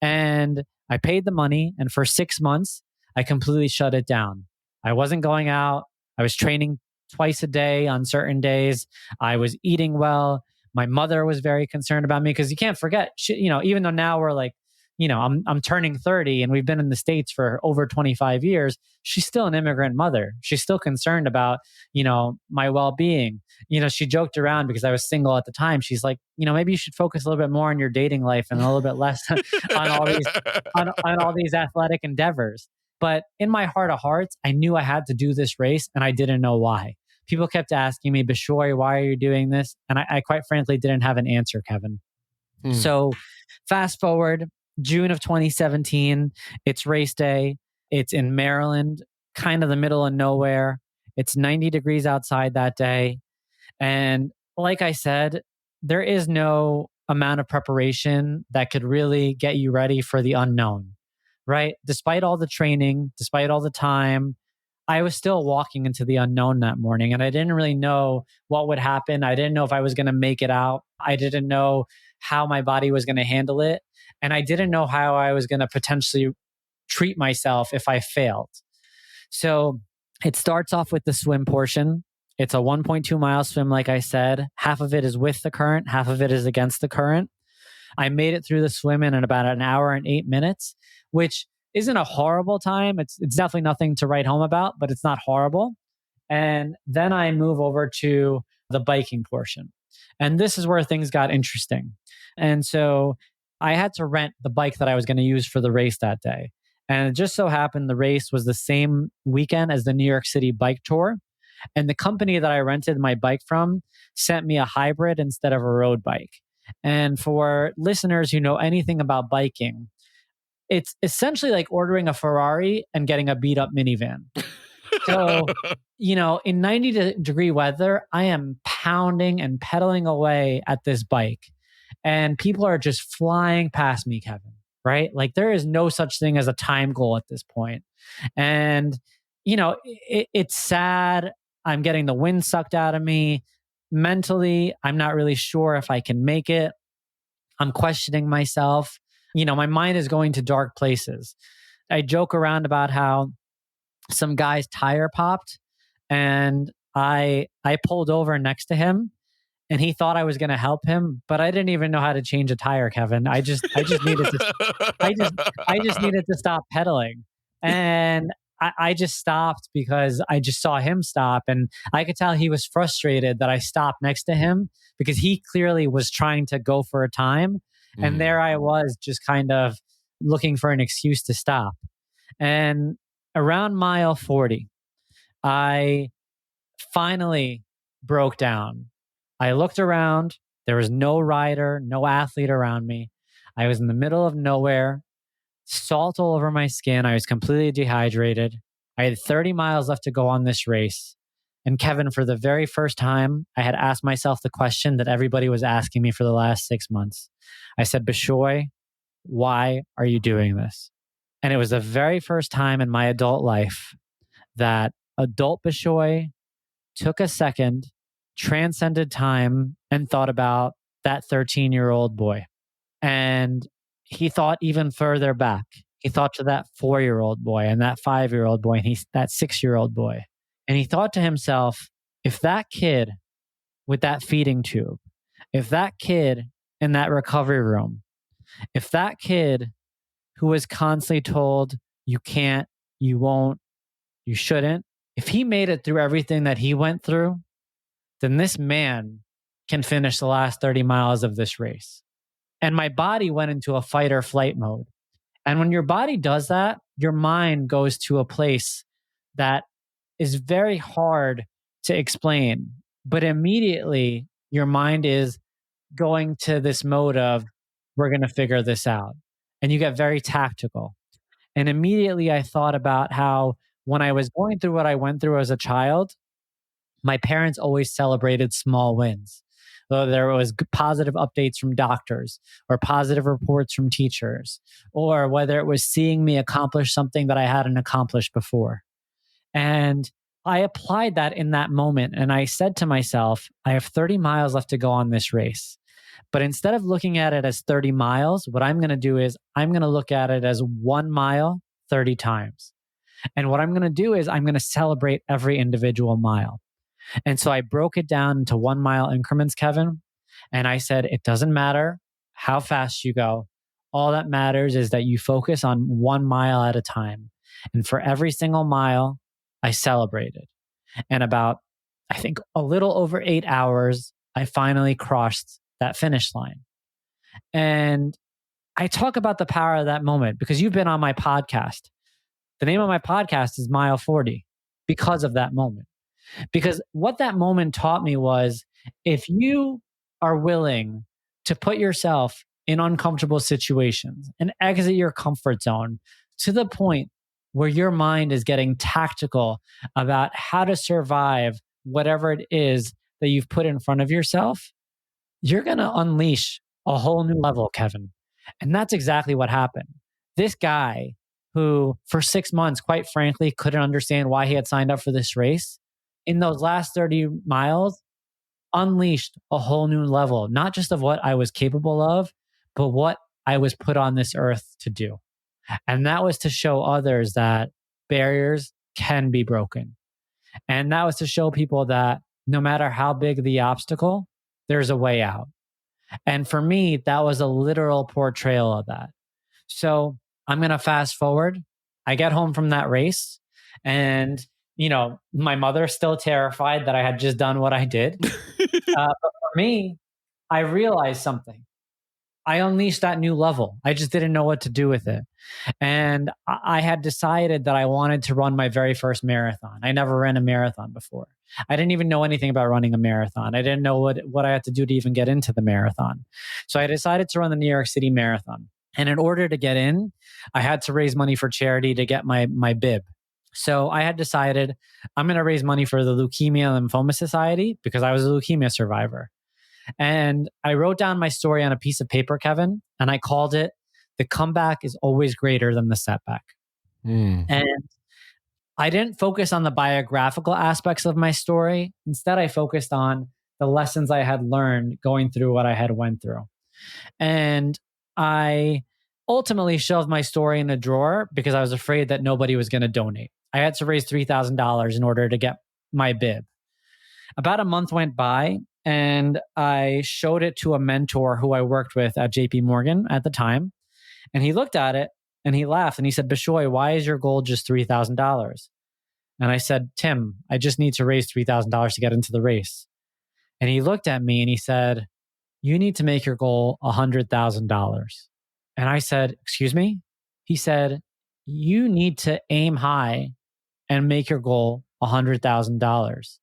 And I paid the money. And for 6 months, I completely shut it down. I wasn't going out. I was training twice a day on certain days. I was eating well. My mother was very concerned about me because you can't forget, even though now we're like, I'm turning 30 and we've been in the States for over 25 years. She's still an immigrant mother. She's still concerned about, my well-being. She joked around because I was single at the time. She's like, maybe you should focus a little bit more on your dating life and a little bit less on all these athletic endeavors. But in my heart of hearts, I knew I had to do this race and I didn't know why. People kept asking me, "Bishoy, why are you doing this?" And I quite frankly didn't have an answer, Kevin. So fast forward, June of 2017, it's race day. It's in Maryland, kind of the middle of nowhere. It's 90 degrees outside that day. And like I said, there is no amount of preparation that could really get you ready for the unknown, right? Despite all the training, despite all the time, I was still walking into the unknown that morning and I didn't really know what would happen. I didn't know if I was going to make it out. I didn't know how my body was going to handle it. And I didn't know how I was going to potentially treat myself if I failed. So it starts off with the swim portion. It's a 1.2-mile swim, like I said. Half of it is with the current, half of it is against the current. I made it through the swim in about an hour and 8 minutes, which isn't a horrible time. It's definitely nothing to write home about, but it's not horrible. And then I move over to the biking portion. And this is where things got interesting. And so I had to rent the bike that I was going to use for the race that day. And it just so happened the race was the same weekend as the New York City bike tour. And the company that I rented my bike from sent me a hybrid instead of a road bike. And for listeners who know anything about biking, it's essentially like ordering a Ferrari and getting a beat up minivan. So, in 90-degree weather, I am pounding and pedaling away at this bike. And people are just flying past me, Kevin, right? Like, there is no such thing as a time goal at this point. And, it's sad. I'm getting the wind sucked out of me. Mentally, I'm not really sure if I can make it. I'm questioning myself. My mind is going to dark places. I joke around about how some guy's tire popped and I pulled over next to him and he thought I was going to help him, but I didn't even know how to change a tire, Kevin. I just needed to stop pedaling. And I just stopped because I just saw him stop. And I could tell he was frustrated that I stopped next to him because he clearly was trying to go for a time. And there I was just kind of looking for an excuse to stop. And around mile 40, I finally broke down. I looked around. There was no rider, no athlete around me. I was in the middle of nowhere, salt all over my skin. I was completely dehydrated. I had 30 miles left to go on this race. And Kevin, for the very first time, I had asked myself the question that everybody was asking me for the last 6 months. I said, Bishoy, why are you doing this? And it was the very first time in my adult life that adult Bishoy took a second, transcended time, and thought about that 13-year-old boy. And he thought even further back. He thought to that 4-year-old boy and that 5-year-old boy and that 6-year-old boy. And he thought to himself, if that kid with that feeding tube, if that kid in that recovery room, if that kid who was constantly told, you can't, you won't, you shouldn't, if he made it through everything that he went through, then this man can finish the last 30 miles of this race. And my body went into a fight or flight mode. And when your body does that, your mind goes to a place that is very hard to explain. But immediately, your mind is going to this mode of, we're going to figure this out. And you get very tactical. And immediately, I thought about how when I was going through what I went through as a child, my parents always celebrated small wins. Whether there was positive updates from doctors or positive reports from teachers, or whether it was seeing me accomplish something that I hadn't accomplished before. And I applied that in that moment. And I said to myself, I have 30 miles left to go on this race. But instead of looking at it as 30 miles, what I'm going to do is I'm going to look at it as 1 mile 30 times. And what I'm going to do is I'm going to celebrate every individual mile. And so I broke it down into 1 mile increments, Kevin. And I said, it doesn't matter how fast you go. All that matters is that you focus on 1 mile at a time. And for every single mile, I celebrated. And about, I think, a little over 8 hours, I finally crossed that finish line. And I talk about the power of that moment because you've been on my podcast. The name of my podcast is Mile 40 because of that moment. Because what that moment taught me was if you are willing to put yourself in uncomfortable situations and exit your comfort zone to the point where your mind is getting tactical about how to survive whatever it is that you've put in front of yourself, you're going to unleash a whole new level, Kevin. And that's exactly what happened. This guy who for 6 months, quite frankly, couldn't understand why he had signed up for this race, in those last 30 miles, unleashed a whole new level, not just of what I was capable of, but what I was put on this earth to do. And that was to show others that barriers can be broken. And that was to show people that no matter how big the obstacle, there's a way out. And for me, that was a literal portrayal of that. So I'm going to fast forward. I get home from that race and, my mother's still terrified that I had just done what I did. But for me, I realized something. I unleashed that new level. I just didn't know what to do with it. And I had decided that I wanted to run my very first marathon. I never ran a marathon before. I didn't even know anything about running a marathon. I didn't know what I had to do to even get into the marathon. So I decided to run the New York City Marathon. And in order to get in, I had to raise money for charity to get my bib. So I had decided I'm going to raise money for the Leukemia and Lymphoma Society because I was a leukemia survivor. And I wrote down my story on a piece of paper, Kevin, and I called it, "The Comeback is Always Greater Than the Setback." And I didn't focus on the biographical aspects of my story. Instead, I focused on the lessons I had learned going through what I had went through. And I ultimately shoved my story in a drawer because I was afraid that nobody was going to donate. I had to raise $3,000 in order to get my bib. About a month went by and I showed it to a mentor who I worked with at JP Morgan at the time. And he looked at it And he laughed and he said, Bishoy, why is your goal just $3,000? And I said, Tim, I just need to raise $3,000 to get into the race. And he looked at me and he said, you need to make your goal $100,000. And I said, excuse me? He said, you need to aim high and make your goal $100,000.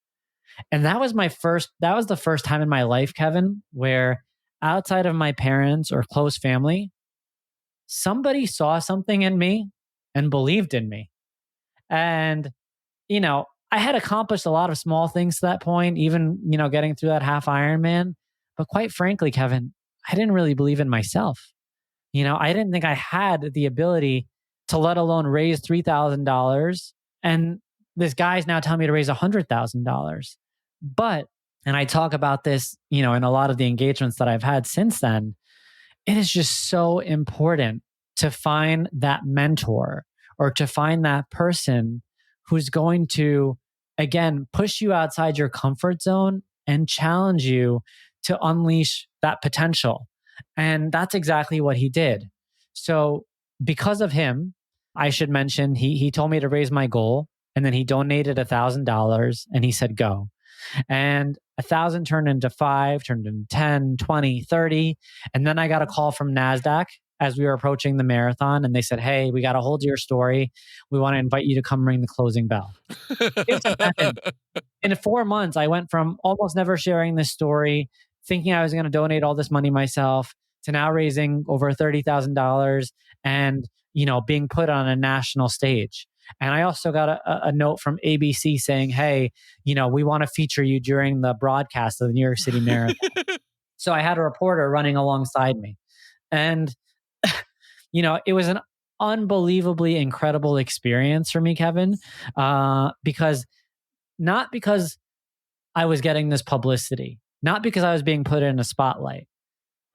And that was the first time in my life, Kevin, where outside of my parents or close family, somebody saw something in me and believed in me. And, I had accomplished a lot of small things to that point, even, getting through that half Ironman. But quite frankly, Kevin, I didn't really believe in myself. I didn't think I had the ability to let alone raise $3,000. And this guy's now telling me to raise $100,000. And I talk about this, in a lot of the engagements that I've had since then, it is just so important to find that mentor or to find that person who's going to, again, push you outside your comfort zone and challenge you to unleash that potential. And that's exactly what he did. So because of him, I should mention, he told me to raise my goal, and then he donated $1,000 and he said, go. And 1,000 turned into 5, turned into 10, 20, 30. And then I got a call from NASDAQ as we were approaching the marathon. And they said, hey, we got a hold of your story. We want to invite you to come ring the closing bell. In 4 months, I went from almost never sharing this story, thinking I was going to donate all this money myself, to now raising over $30,000 and, being put on a national stage. And I also got a note from ABC saying, hey, we want to feature you during the broadcast of the New York City Marathon. So I had a reporter running alongside me. And, it was an unbelievably incredible experience for me, Kevin, because I was getting this publicity, not because I was being put in a spotlight,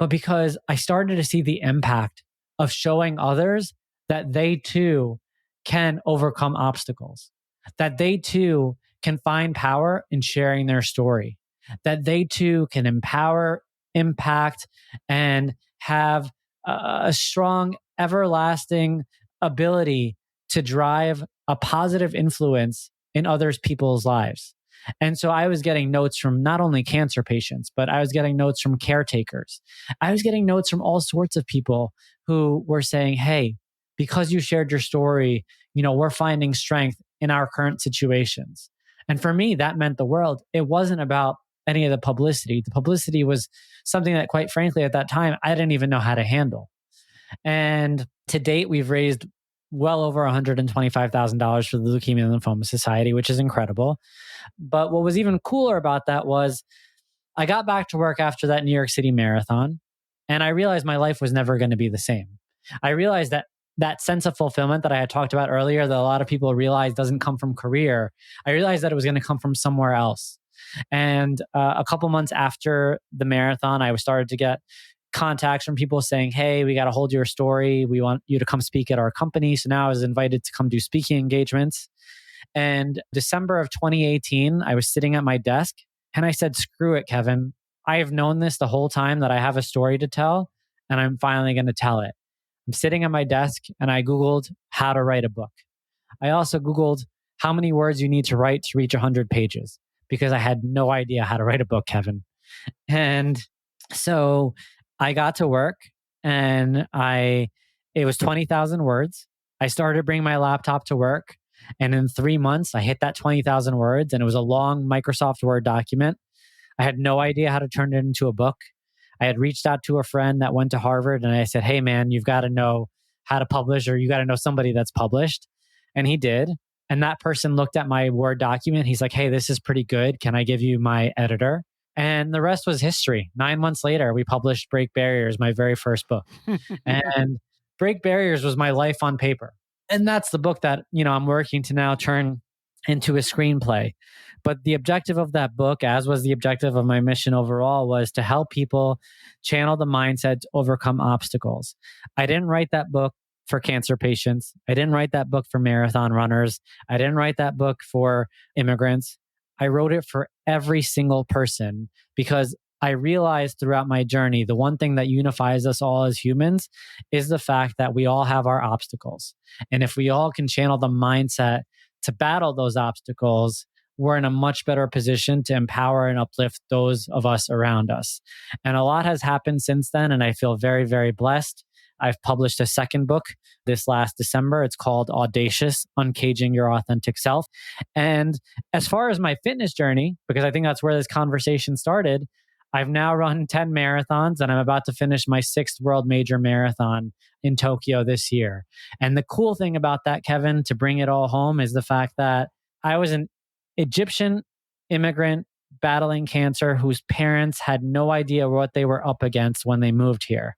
but because I started to see the impact of showing others that they too can overcome obstacles, that they too can find power in sharing their story, that they too can empower, impact, and have a strong, everlasting ability to drive a positive influence in others people's lives. And so I was getting notes from not only cancer patients, but I was getting notes from caretakers. I was getting notes from all sorts of people who were saying, hey, because you shared your story, we're finding strength in our current situations. And for me, that meant the world. It wasn't about any of the publicity. The publicity was something that, quite frankly, at that time, I didn't even know how to handle. And to date, we've raised well over $125,000 for the Leukemia and Lymphoma Society, which is incredible. But what was even cooler about that was I got back to work after that New York City Marathon, and I realized my life was never going to be the same. I realized that sense of fulfillment that I had talked about earlier, that a lot of people realize doesn't come from career, I realized that it was going to come from somewhere else. And a couple months after the marathon, I started to get contacts from people saying, hey, we got to hold your story. We want you to come speak at our company. So now I was invited to come do speaking engagements. And December of 2018, I was sitting at my desk and I said, screw it, Kevin. I have known this the whole time that I have a story to tell, and I'm finally going to tell it. I'm sitting at my desk and I Googled how to write a book. I also Googled how many words you need to write to reach 100 pages, because I had no idea how to write a book, Kevin. And so I got to work, and it was 20,000 words. I started to bring my laptop to work, and in 3 months, I hit that 20,000 words, and it was a long Microsoft Word document. I had no idea how to turn it into a book. I had reached out to a friend that went to Harvard, and I said, hey, man, you've got to know how to publish, or you got to know somebody that's published. And he did. And that person looked at my Word document. He's like, hey, this is pretty good. Can I give you my editor? And the rest was history. 9 months later, we published Break Barriers, my very first book. And Break Barriers was my life on paper. And that's the book that, I'm working to now turn into a screenplay. But the objective of that book, as was the objective of my mission overall, was to help people channel the mindset to overcome obstacles. I didn't write that book for cancer patients. I didn't write that book for marathon runners. I didn't write that book for immigrants. I wrote it for every single person, because I realized throughout my journey, the one thing that unifies us all as humans is the fact that we all have our obstacles. And if we all can channel the mindset to battle those obstacles, we're in a much better position to empower and uplift those of us around us. And a lot has happened since then, and I feel very, very blessed. I've published a second book this last December. It's called Audacious: Uncaging Your Authentic Self. And as far as my fitness journey, because I think that's where this conversation started, I've now run 10 marathons and I'm about to finish my 6th world major marathon in Tokyo this year. And the cool thing about that, Kevin, to bring it all home, is the fact that I was an Egyptian immigrant battling cancer whose parents had no idea what they were up against when they moved here.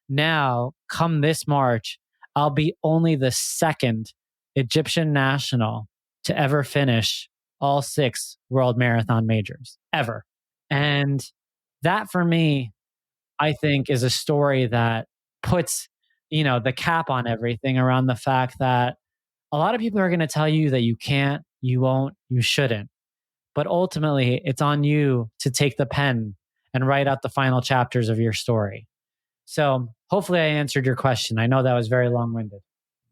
Now, come this March, I'll be only the second Egyptian national to ever finish all 6 world marathon majors, ever. And that for me, I think, is a story that puts, the cap on everything around the fact that a lot of people are going to tell you that you can't, you won't, you shouldn't. But ultimately, it's on you to take the pen and write out the final chapters of your story. So hopefully I answered your question. I know that was very long-winded.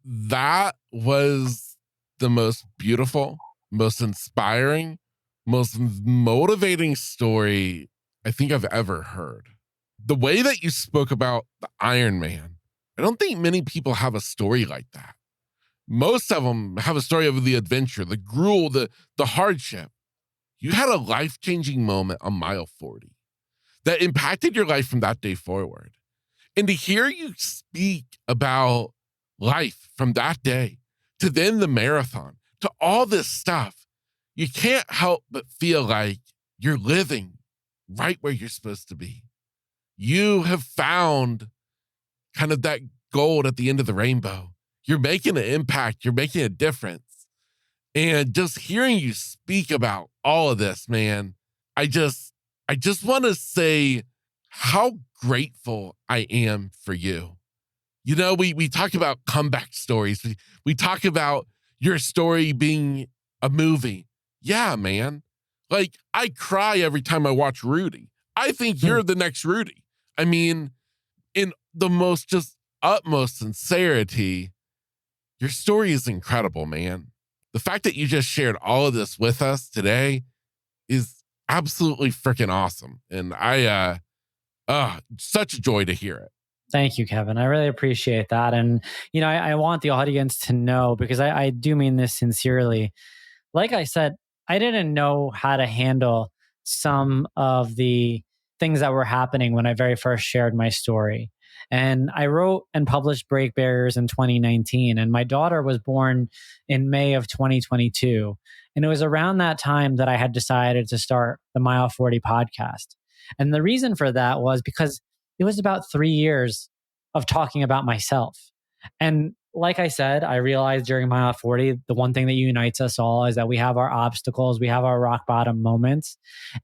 That was the most beautiful, most inspiring, most motivating story I think I've ever heard. The way that you spoke about the Iron Man, I don't think many people have a story like that. Most of them have a story of the adventure, the gruel, the hardship. You had a life-changing moment on mile 40 that impacted your life from that day forward. And to hear you speak about life from that day to then the marathon, to all this stuff, you can't help but feel like you're living right where you're supposed to be. You have found kind of that gold at the end of the rainbow. You're making an impact. You're making a difference. And just hearing you speak about all of this, man, I just want to say how grateful I am for you. We talk about comeback stories. We talk about your story being a movie. Yeah, man. Like, I cry every time I watch Rudy. I think you're the next Rudy. I mean, in the most just utmost sincerity, your story is incredible, man. The fact that you just shared all of this with us today is absolutely freaking awesome. And such a joy to hear it. Thank you, Kevin. I really appreciate that. And, I want the audience to know, because I do mean this sincerely. Like I said, I didn't know how to handle some of the things that were happening when I very first shared my story. And I wrote and published Break Barriers in 2019. And my daughter was born in May of 2022. And it was around that time that I had decided to start the Mile 40 podcast. And the reason for that was because it was about 3 years of talking about myself. And like I said, I realized during Mile 40, the one thing that unites us all is that we have our obstacles, we have our rock bottom moments.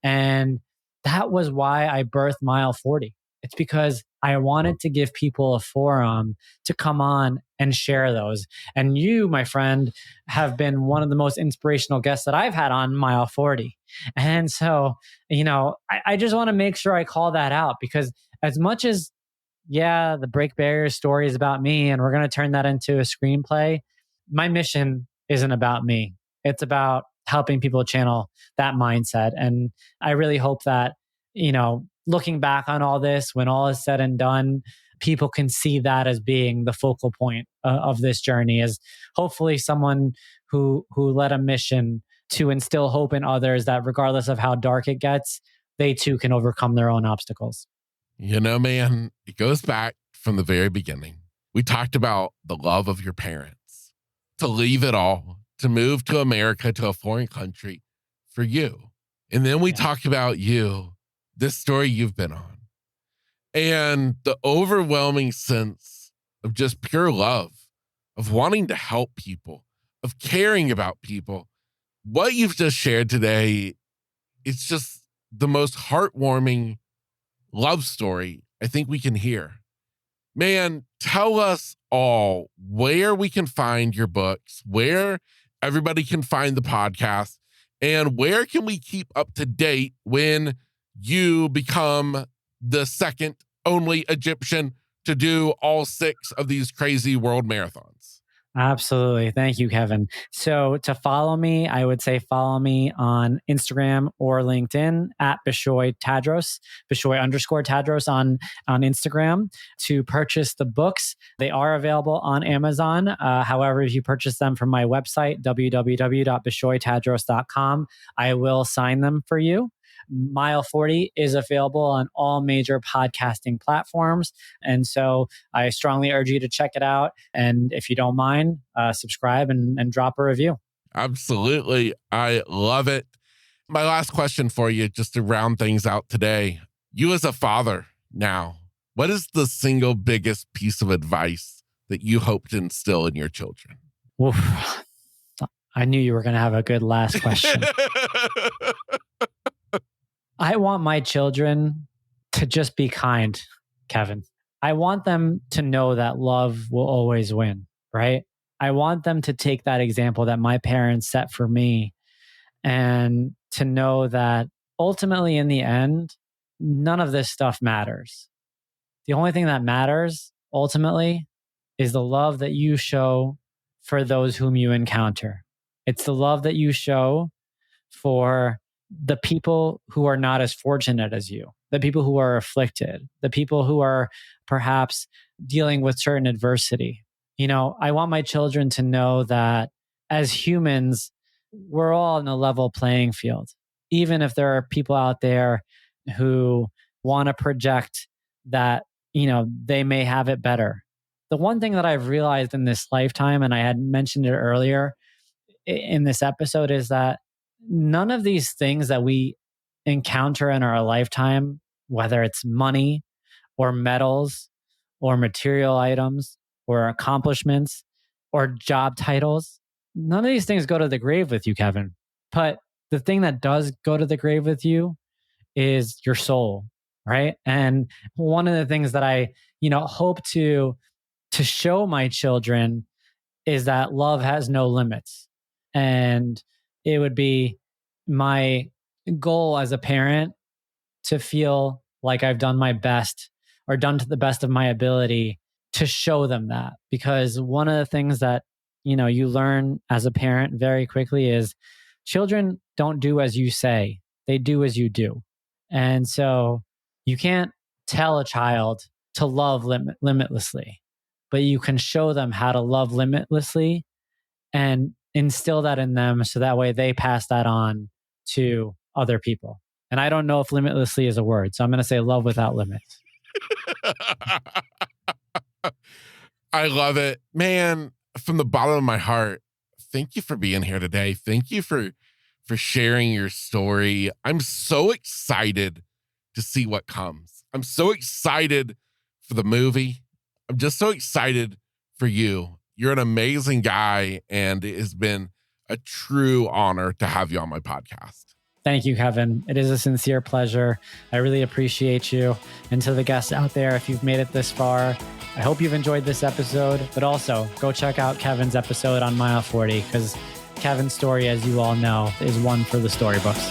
And that was why I birthed Mile 40. It's because I wanted to give people a forum to come on and share those. And you, my friend, have been one of the most inspirational guests that I've had on Mile 40. And so, I just want to make sure I call that out, because as much as, the Break Barriers story is about me and we're going to turn that into a screenplay, my mission isn't about me. It's about helping people channel that mindset. And I really hope that, looking back on all this, when all is said and done, people can see that as being the focal point of this journey, as hopefully someone who led a mission to instill hope in others that regardless of how dark it gets, they too can overcome their own obstacles. Man, it goes back from the very beginning. We talked about the love of your parents, to leave it all, to move to America, to a foreign country for you. And then we talked about you, this story you've been on, and the overwhelming sense of just pure love, of wanting to help people, of caring about people. What you've just shared today, it's just the most heartwarming love story I think we can hear. Man, tell us all where we can find your books, where everybody can find the podcast, and where can we keep up to date when you become the second only Egyptian to do all 6 of these crazy world marathons. Absolutely. Thank you, Kevin. So to follow me, I would say follow me on Instagram or LinkedIn at Bishoy Tadros, Bishoy_Tadros on Instagram. To purchase the books, they are available on Amazon. However, if you purchase them from my website, www.bishoytadros.com, I will sign them for you. Mile 40 is available on all major podcasting platforms. And so I strongly urge you to check it out. And if you don't mind, subscribe and drop a review. Absolutely. I love it. My last question for you, just to round things out today. You as a father now, what is the single biggest piece of advice that you hope to instill in your children? Oof. I knew you were going to have a good last question. I want my children to just be kind, Kevin. I want them to know that love will always win, right? I want them to take that example that my parents set for me and to know that ultimately in the end, none of this stuff matters. The only thing that matters ultimately is the love that you show for those whom you encounter. It's the love that you show for the people who are not as fortunate as you, the people who are afflicted, the people who are perhaps dealing with certain adversity. I want my children to know that as humans, we're all in a level playing field. Even if there are people out there who want to project that, they may have it better. The one thing that I've realized in this lifetime, and I had mentioned it earlier in this episode, is that none of these things that we encounter in our lifetime, whether it's money or medals or material items or accomplishments or job titles, none of these things go to the grave with you, Kevin. But the thing that does go to the grave with you is your soul, right? And one of the things that I, hope to show my children is that love has no limits. And it would be my goal as a parent to feel like I've done my best or done to the best of my ability to show them that. Because one of the things that, you learn as a parent very quickly is children don't do as you say, they do as you do. And so you can't tell a child to love limitlessly, but you can show them how to love limitlessly and instill that in them so that way they pass that on to other people. And I don't know if limitlessly is a word, so I'm going to say love without limits. I love it. Man, from the bottom of my heart, thank you for being here today. Thank you for sharing your story. I'm so excited to see what comes. I'm so excited for the movie. I'm just so excited for you. You're an amazing guy, and it has been a true honor to have you on my podcast. Thank you, Kevin. It is a sincere pleasure. I really appreciate you. And to the guests out there, if you've made it this far, I hope you've enjoyed this episode, but also go check out Kevin's episode on Mile 40, because Kevin's story, as you all know, is one for the storybooks.